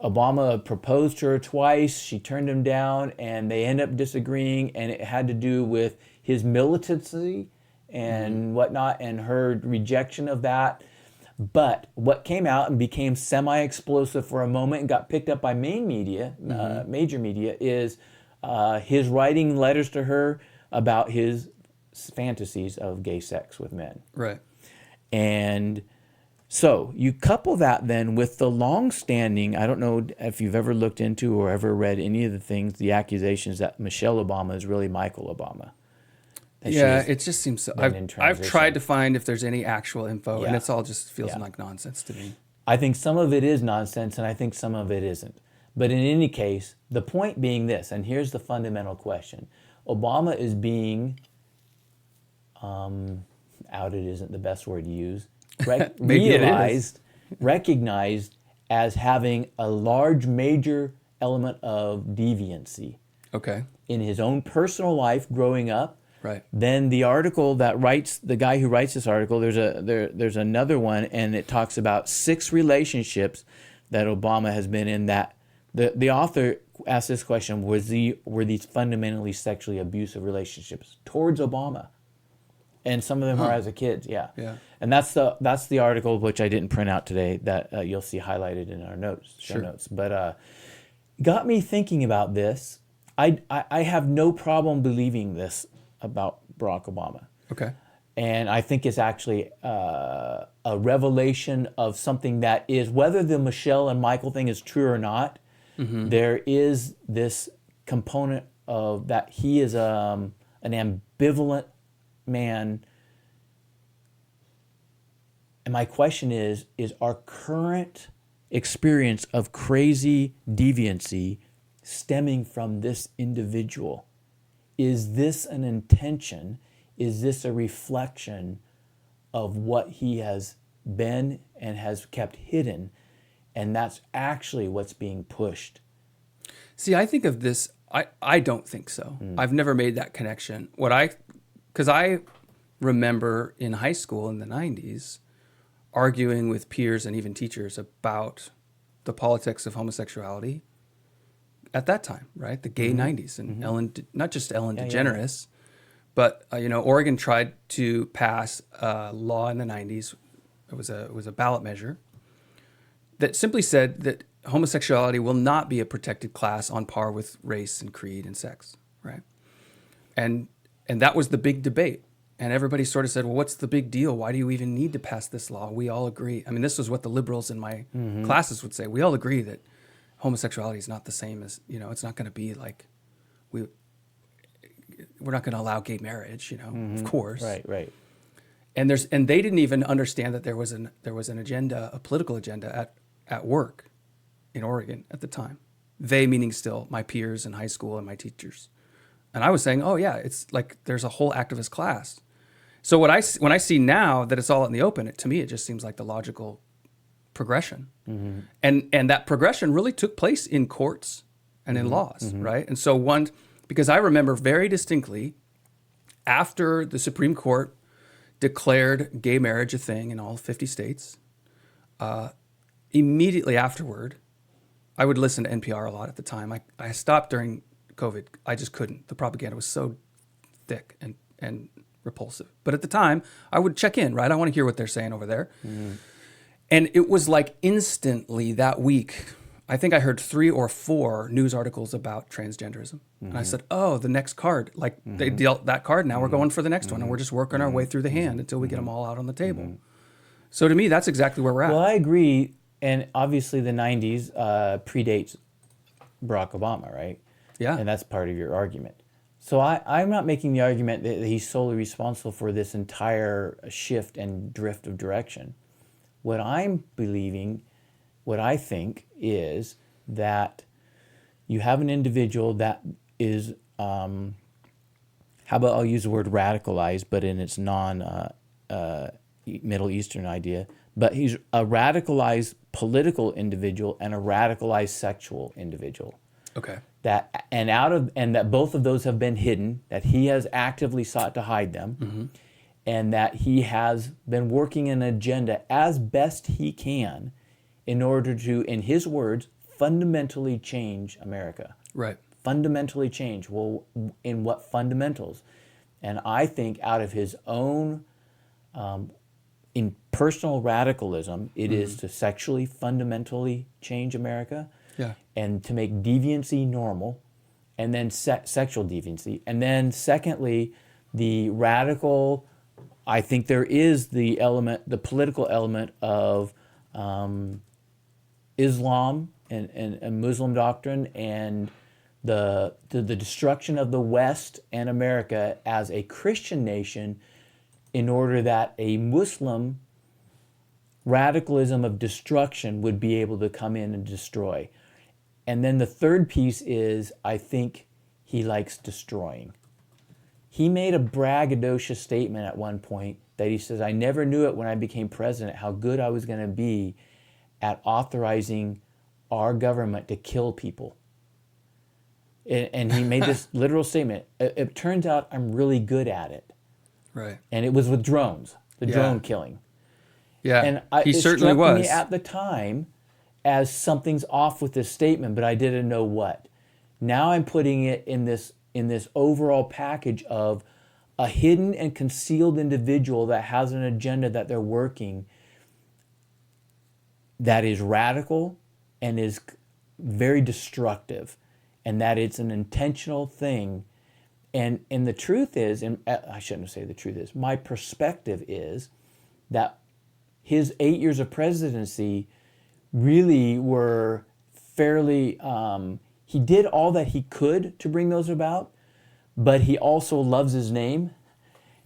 Obama proposed to her twice. She turned him down, and they ended up disagreeing. And it had to do with his militancy and whatnot, and her rejection of that. But what came out and became semi-explosive for a moment and got picked up by main media, major media, is his writing letters to her about his fantasies of gay sex with men. Right. And so you couple that then with the long-standing, I don't know if you've ever looked into or ever read any of the accusations that Michelle Obama is really Michael Obama. that she Yeah, has it just seems so. been in I've transition. tried to find if there's any actual info, and Yeah. it's all just feels Yeah. like nonsense to me. I think some of it is nonsense, and I think some of it isn't. But in any case, the point being this, and here's the fundamental question: Obama is being outed isn't the best word to use. Maybe it is. Recognized as having a large, major element of deviancy Okay. in his own personal life growing up. Right. Then the article that writes, the guy who writes this article, there's another one, and it talks about 6 relationships that Obama has been in. That the author asked this question: were these fundamentally sexually abusive relationships towards Obama? And some of them are as a kid, yeah. Yeah. And that's the article, which I didn't print out today, that you'll see highlighted in our show notes. But got me thinking about this. I have no problem believing this about Barack Obama. Okay. And I think it's actually a revelation of something that is, whether the Michelle and Michael thing is true or not, there is this component of that he is an ambivalent man. And my question is our current experience of crazy deviancy stemming from this individual? Is this an intention? Is this a reflection of what he has been and has kept hidden? And that's actually what's being pushed. See, I think of this, I don't think so. I've never made that connection. Because I remember in high school in the 90s arguing with peers and even teachers about the politics of homosexuality at that time, right? The gay 90s and Ellen, not just Ellen DeGeneres, but Oregon tried to pass a law in the 90s. It was a ballot measure that simply said that homosexuality will not be a protected class on par with race and creed and sex, right? And that was the big debate. And everybody sort of said, well, what's the big deal? Why do you even need to pass this law? We all agree. I mean, this was what the liberals in my classes would say. We all agree that homosexuality is not the same as, it's not going to be like, we're not going to allow gay marriage, of course. Right. And they didn't even understand that there was an agenda, a political agenda at work in Oregon at the time. They meaning still my peers in high school and my teachers. And I was saying, oh yeah, it's like there's a whole activist class. So when I see now that it's all out in the open, to me it just seems like the logical progression. And that progression really took place in courts and in laws, right? And so because I remember very distinctly after the Supreme Court declared gay marriage a thing in all 50 states, immediately afterward, I would listen to NPR a lot at the time. I stopped during COVID. I just couldn't. The propaganda was so thick and repulsive. But at the time, I would check in, right? I want to hear what they're saying over there. And it was like instantly that week, I think I heard 3 or 4 news articles about transgenderism. And I said, oh, the next card, like they dealt that card, now we're going for the next one. And we're just working our way through the hand until we get them all out on the table. So to me, that's exactly where we're at. Well, I agree. And obviously the 90s predates Barack Obama, right? Yeah. And that's part of your argument. So I'm not making the argument that he's solely responsible for this entire shift and drift of direction. What I'm believing, what I think is that you have an individual that is, how about I'll use the word radicalized, but in its non-Middle Eastern idea, but he's a radicalized political individual and a radicalized sexual individual. Okay. And that both of those have been hidden, that he has actively sought to hide them, and that he has been working an agenda as best he can in order to, in his words, fundamentally change America. Right. Fundamentally change. Well, in what fundamentals? And I think out of his own in personal radicalism, it is to sexually fundamentally change America. Yeah. And to make deviancy normal, and then sexual deviancy. And then secondly, the radical, I think there is the political element of Islam and Muslim doctrine and the destruction of the West and America as a Christian nation in order that a Muslim radicalism of destruction would be able to come in and destroy. And then the third piece is, I think he likes destroying. He made a braggadocious statement at one point that he says, I never knew it when I became president how good I was going to be at authorizing our government to kill people. And he made this literal statement. It turns out I'm really good at it. Right. And it was with drones, the drone killing. Yeah, And he certainly struck was. me at the time as something's off with this statement, but I didn't know what. Now I'm putting it in this overall package of a hidden and concealed individual that has an agenda that they're working that is radical and is very destructive, and that it's an intentional thing. And the truth is, and I shouldn't say the truth is, my perspective is that his 8 years of presidency really were fairly, he did all that he could to bring those about, but he also loves his name.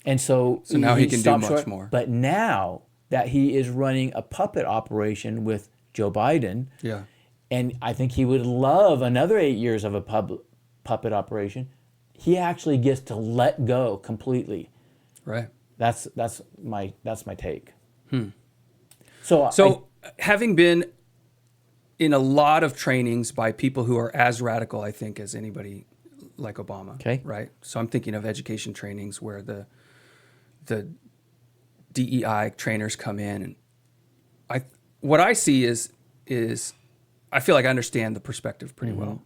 And so now he can do stopped much short. more. But now that he is running a puppet operation with Joe Biden, Yeah. and I think he would love another 8 years of a puppet operation, he actually gets to let go completely. Right. That's my take. So having been in a lot of trainings by people who are as radical, I think, as anybody like Obama. Okay. Right. So I'm thinking of education trainings where the DEI trainers come in, and what I see is I feel like I understand the perspective pretty well,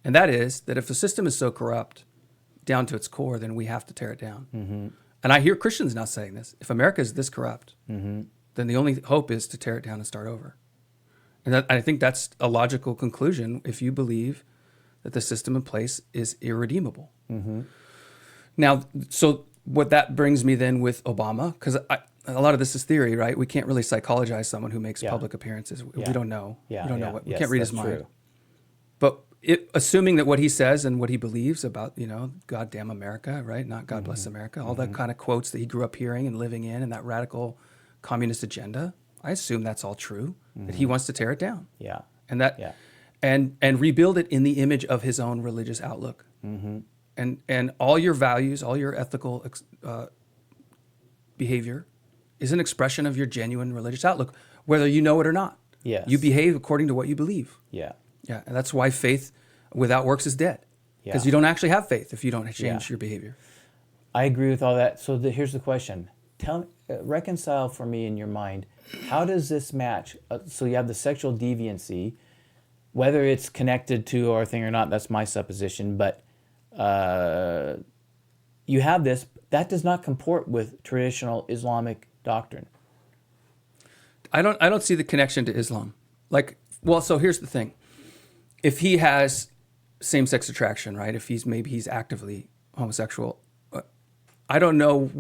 and that is that if the system is so corrupt down to its core, then we have to tear it down. And I hear Christians now saying this: if America is this corrupt, then the only hope is to tear it down and start over. And I think that's a logical conclusion if you believe that the system in place is irredeemable. Now, so what that brings me then with Obama, because a lot of this is theory, right? We can't really psychologize someone who makes public appearances. We don't know. We don't know we can't read his mind. True. But assuming that what he says and what he believes about, goddamn America, right? Not God bless America, all that kind of quotes that he grew up hearing and living in, and that radical communist agenda, I assume that's all true, that he wants to tear it down. Yeah. And that, and rebuild it in the image of his own religious outlook. And all your values, all your ethical behavior is an expression of your genuine religious outlook, whether you know it or not. Yes. You behave according to what you believe. Yeah. Yeah, and that's why faith without works is dead. Because you don't actually have faith if you don't change your behavior. I agree with all that. So here's the question. Reconcile for me in your mind, how does this match? So you have the sexual deviancy, whether it's connected to our thing or not, that's my supposition, but you have this, that does not comport with traditional Islamic doctrine. I don't see the connection to Islam. So here's the thing. If he has same-sex attraction, right? If he's actively homosexual, I don't know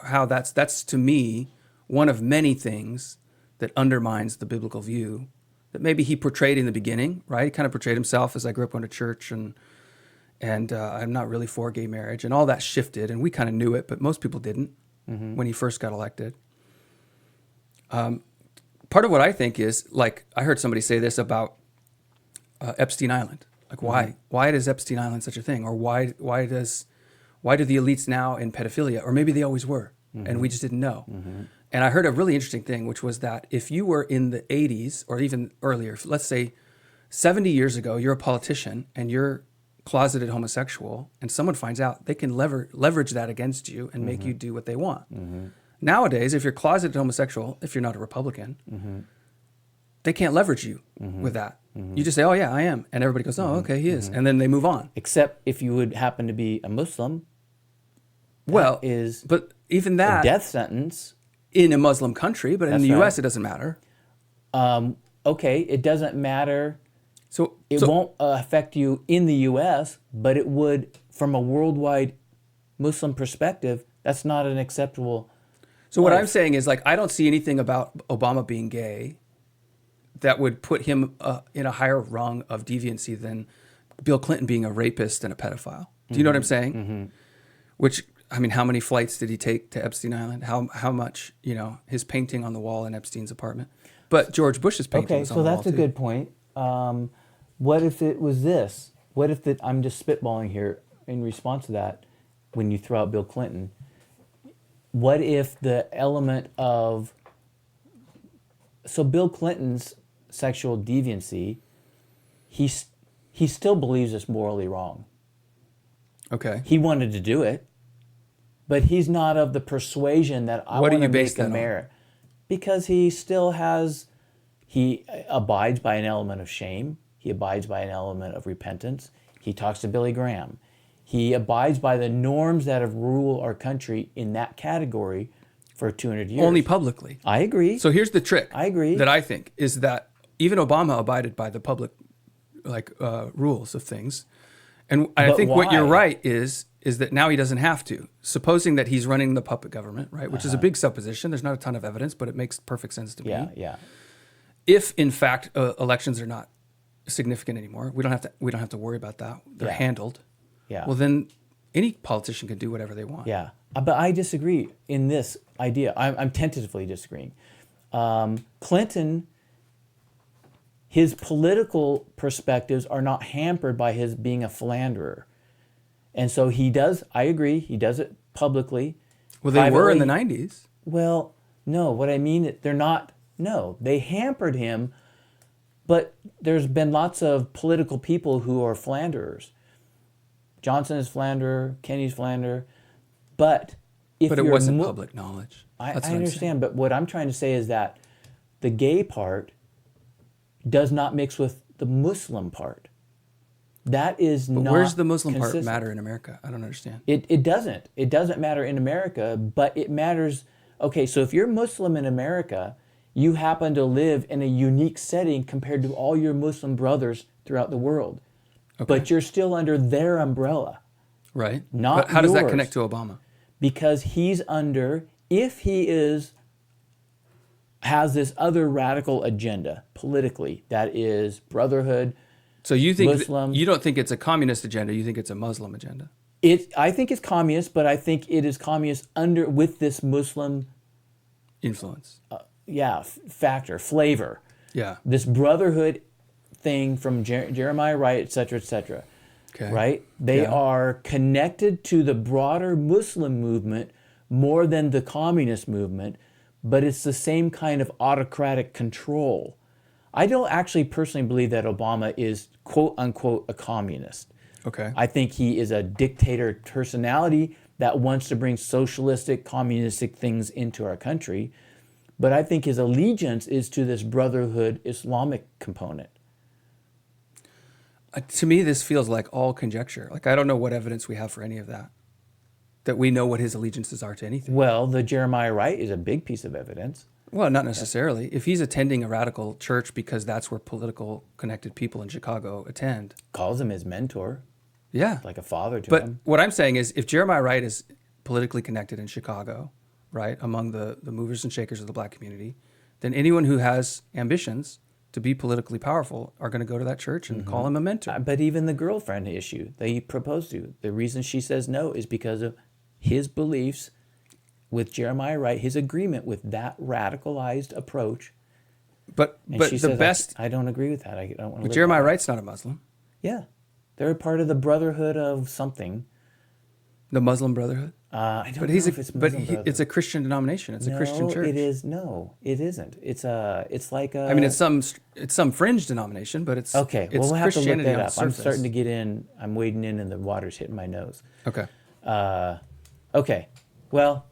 how that's to me one of many things that undermines the biblical view that maybe he portrayed in the beginning, right? He kind of portrayed himself as I grew up going to church and I'm not really for gay marriage, and all that shifted, and we kind of knew it, but most people didn't when he first got elected. Part of what I think is, I heard somebody say this about Epstein Island. Why is Epstein Island such a thing? Or why do the elites now in pedophilia, or maybe they always were, and we just didn't know? And I heard a really interesting thing, which was that if you were in the 80s or even earlier, let's say 70 years ago, you're a politician and you're closeted homosexual, and someone finds out, they can leverage that against you and make you do what they want. Nowadays, if you're closeted homosexual, if you're not a Republican, they can't leverage you with that. You just say, oh yeah, I am. And everybody goes, oh, okay, he is. And then they move on. Except if you would happen to be a Muslim. But even that, a death sentence. In a Muslim country, but in the US, it doesn't matter. Okay, it doesn't matter. So it won't affect you in the US, but it would from a worldwide Muslim perspective. That's not an acceptable. So what I'm saying is, I don't see anything about Obama being gay that would put him in a higher rung of deviancy than Bill Clinton being a rapist and a pedophile. Do you know what I'm saying? Mm-hmm. Which, I mean, how many flights did he take to Epstein Island? How much, his painting on the wall in Epstein's apartment. But George Bush's painting Okay, was on so the wall that's a too. good point. What if it was this? What if I'm just spitballing here in response to that when you throw out Bill Clinton? What if the element of... So Bill Clinton's sexual deviancy, he still believes it's morally wrong. Okay. He wanted to do it, but he's not of the persuasion that I What do want to you base make a that on? merit. Because he still has... He abides by an element of shame. He abides by an element of repentance. He talks to Billy Graham. He abides by the norms that have ruled our country in that category for 200 years. Only publicly. I agree. So here's the trick. I agree. That I think is that even Obama abided by the public rules of things. And I But think what why? you're right is that now he doesn't have to. Supposing that he's running the puppet government, right, which is a big supposition. There's not a ton of evidence, but it makes perfect sense to me. Yeah. If in fact elections are not significant anymore, we don't have to worry about that. They're Yeah. handled. Yeah. Well, then any politician can do whatever they want. Yeah. But I disagree in this idea. I'm tentatively disagreeing. Clinton, his political perspectives are not hampered by his being a philanderer. And so he does, I agree, he does it publicly. Well, they were in the privately. 90s. Well, no, what I mean, they're not, no, they hampered him, but there's been lots of political people who are philanderers. Johnson is philanderer, Kennedy's philanderer, but if But it you're wasn't public knowledge. I That's what I'm saying. understand, but what I'm trying to say is that the gay part does not mix with the Muslim part. That is But not where's the Muslim consistent. part matter in America? I don't understand. It doesn't. It doesn't matter in America, but it matters. Okay, so if you're Muslim in America, you happen to live in a unique setting compared to all your Muslim brothers throughout the world. Okay. But you're still under their umbrella. Right. Not But how does that yours. connect to Obama? Because he's under, if he has this other radical agenda politically, that is brotherhood. So you think Muslim. you don't think it's a communist agenda, you think it's a Muslim agenda. I think it's communist, but I think it is communist with this Muslim, Influence. factor, flavor. Yeah. This brotherhood thing from Jeremiah Wright, et cetera, Okay. right? They Yeah. are connected to the broader Muslim movement more than the communist movement, but it's the same kind of autocratic control. I don't actually personally believe that Obama is quote unquote a communist. Okay. I think he is a dictator personality that wants to bring socialistic, communistic things into our country. But I think his allegiance is to this brotherhood Islamic component. To me, this feels like all conjecture. Like, I don't know what evidence we have for any of that. That we know what his allegiances are to anything. Well, the Jeremiah Wright is a big piece of evidence. Well, not necessarily. If he's attending a radical church because that's where political connected people in Chicago attend. Calls him his mentor, Yeah. like a father to But him. what I'm saying is if Jeremiah Wright is politically connected in Chicago, right, among the movers and shakers of the black community, then anyone who has ambitions to be politically powerful are going to go to that church and call him a mentor. But even the girlfriend issue that he proposed to, the reason she says no is because of his beliefs with Jeremiah Wright, his agreement with that radicalized approach. But And but she the says, best, I don't agree with that. I don't want to. but Jeremiah Wright's not a Muslim. Yeah, they're part of the Brotherhood of something. The Muslim Brotherhood. I don't But know he's if it's Muslim Brotherhood. it's a Christian denomination. It's a Christian church. It is. No, it isn't. It's like a. I mean, it's some fringe denomination, but it's Okay, It's well, we'll have to look Christianity that on up. the I'm surface. starting to get in. I'm wading in, and the water's hitting my nose. Okay, Okay, well,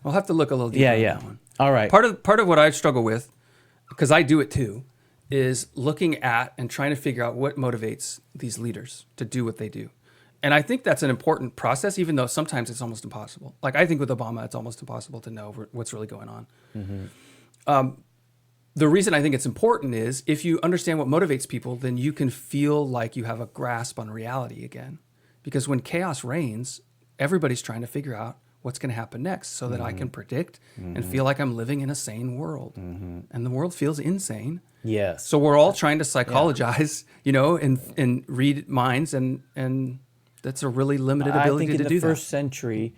I'll have to look a little deeper. yeah, on yeah. that one. All right. Part of what I struggle with, because I do it too, is looking at and trying to figure out what motivates these leaders to do what they do. And I think that's an important process, even though sometimes it's almost impossible. Like I think with Obama, it's almost impossible to know what's really going on. The reason I think it's important is if you understand what motivates people, then you can feel like you have a grasp on reality again. Because when chaos reigns, everybody's trying to figure out what's going to happen next so that I can predict and feel like I'm living in a sane world. And the world feels insane. Yes. So we're all trying to psychologize, and read minds, and that's a really limited ability to do that. I think in the first century,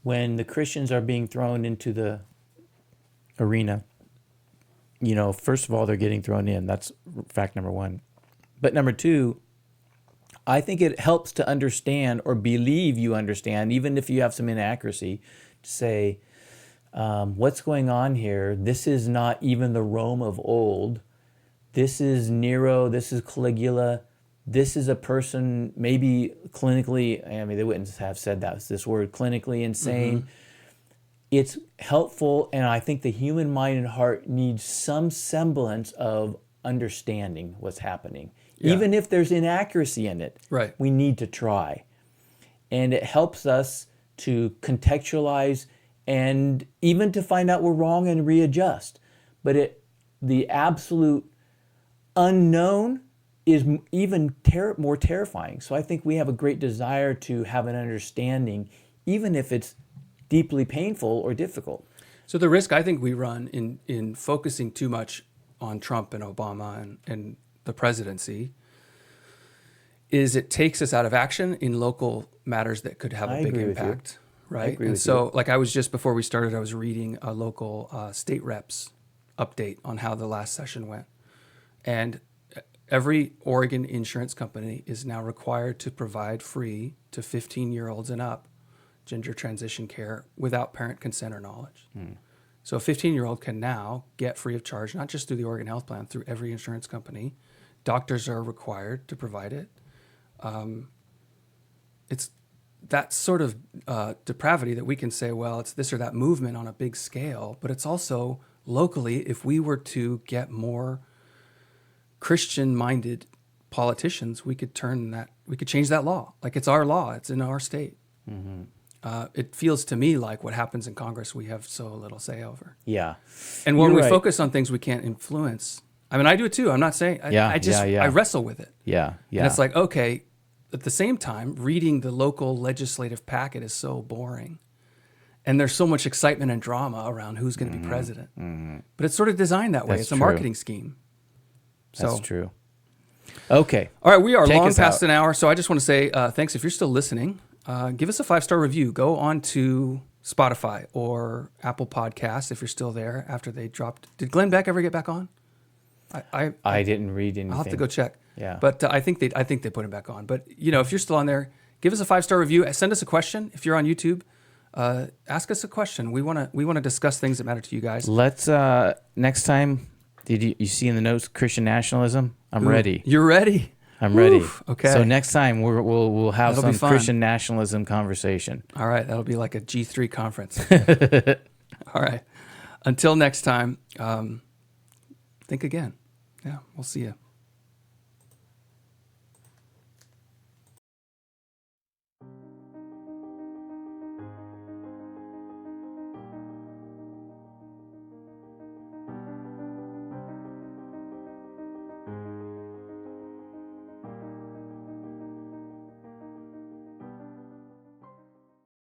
when the Christians are being thrown into the arena, first of all, they're getting thrown in. That's fact number one. But number two, I think it helps to understand or believe you understand, even if you have some inaccuracy, to say, what's going on here? This is not even the Rome of old. This is Nero. This is Caligula. This is a person maybe clinically, they wouldn't have said this word, clinically insane. It's helpful, and I think the human mind and heart needs some semblance of understanding what's happening. Yeah. Even if there's inaccuracy in it, right, we need to try. And it helps us to contextualize and even to find out we're wrong and readjust. But the absolute unknown is even more terrifying. So I think we have a great desire to have an understanding, even if it's deeply painful or difficult. So the risk I think we run in focusing too much on Trump and Obama and the presidency is it takes us out of action in local matters that could have a big impact, right? And so, like I was just before we started, I was reading a local state reps update on how the last session went, and every Oregon insurance company is now required to provide free to 15-year-olds and up gender transition care without parent consent or knowledge. So a 15-year-old can now get free of charge, not just through the Oregon Health Plan, through every insurance company. Doctors are required to provide it. It's that sort of depravity that we can say, well, it's this or that movement on a big scale, but it's also locally, if we were to get more Christian-minded politicians, we could change that law. Like it's our law, it's in our state. It feels to me like what happens in Congress, we have so little say over. Yeah. And when we focus on things we can't influence, I do it too. I'm not saying, I wrestle with it. Yeah. And it's like, okay, at the same time, reading the local legislative packet is so boring. And there's so much excitement and drama around who's going to be president. But it's sort of designed that way. It's a marketing scheme. That's true. Okay. All right, we are long past an hour, so I just want to say thanks. If you're still listening, give us a 5-star review. Go on to Spotify or Apple Podcasts if you're still there after they dropped. Did Glenn Beck ever get back on? I didn't read anything. I'll have to go check. Yeah. But I think they put him back on. But if you're still on there, give us a 5-star review. Send us a question. If you're on YouTube, ask us a question. We want to discuss things that matter to you guys. Let's next time. Did you see in the notes Christian nationalism? I'm ready. You're ready? I'm ready. Okay. So next time we'll have some Christian nationalism conversation. All right. That'll be like a G3 conference. All right. Until next time, think again. Yeah, we'll see you.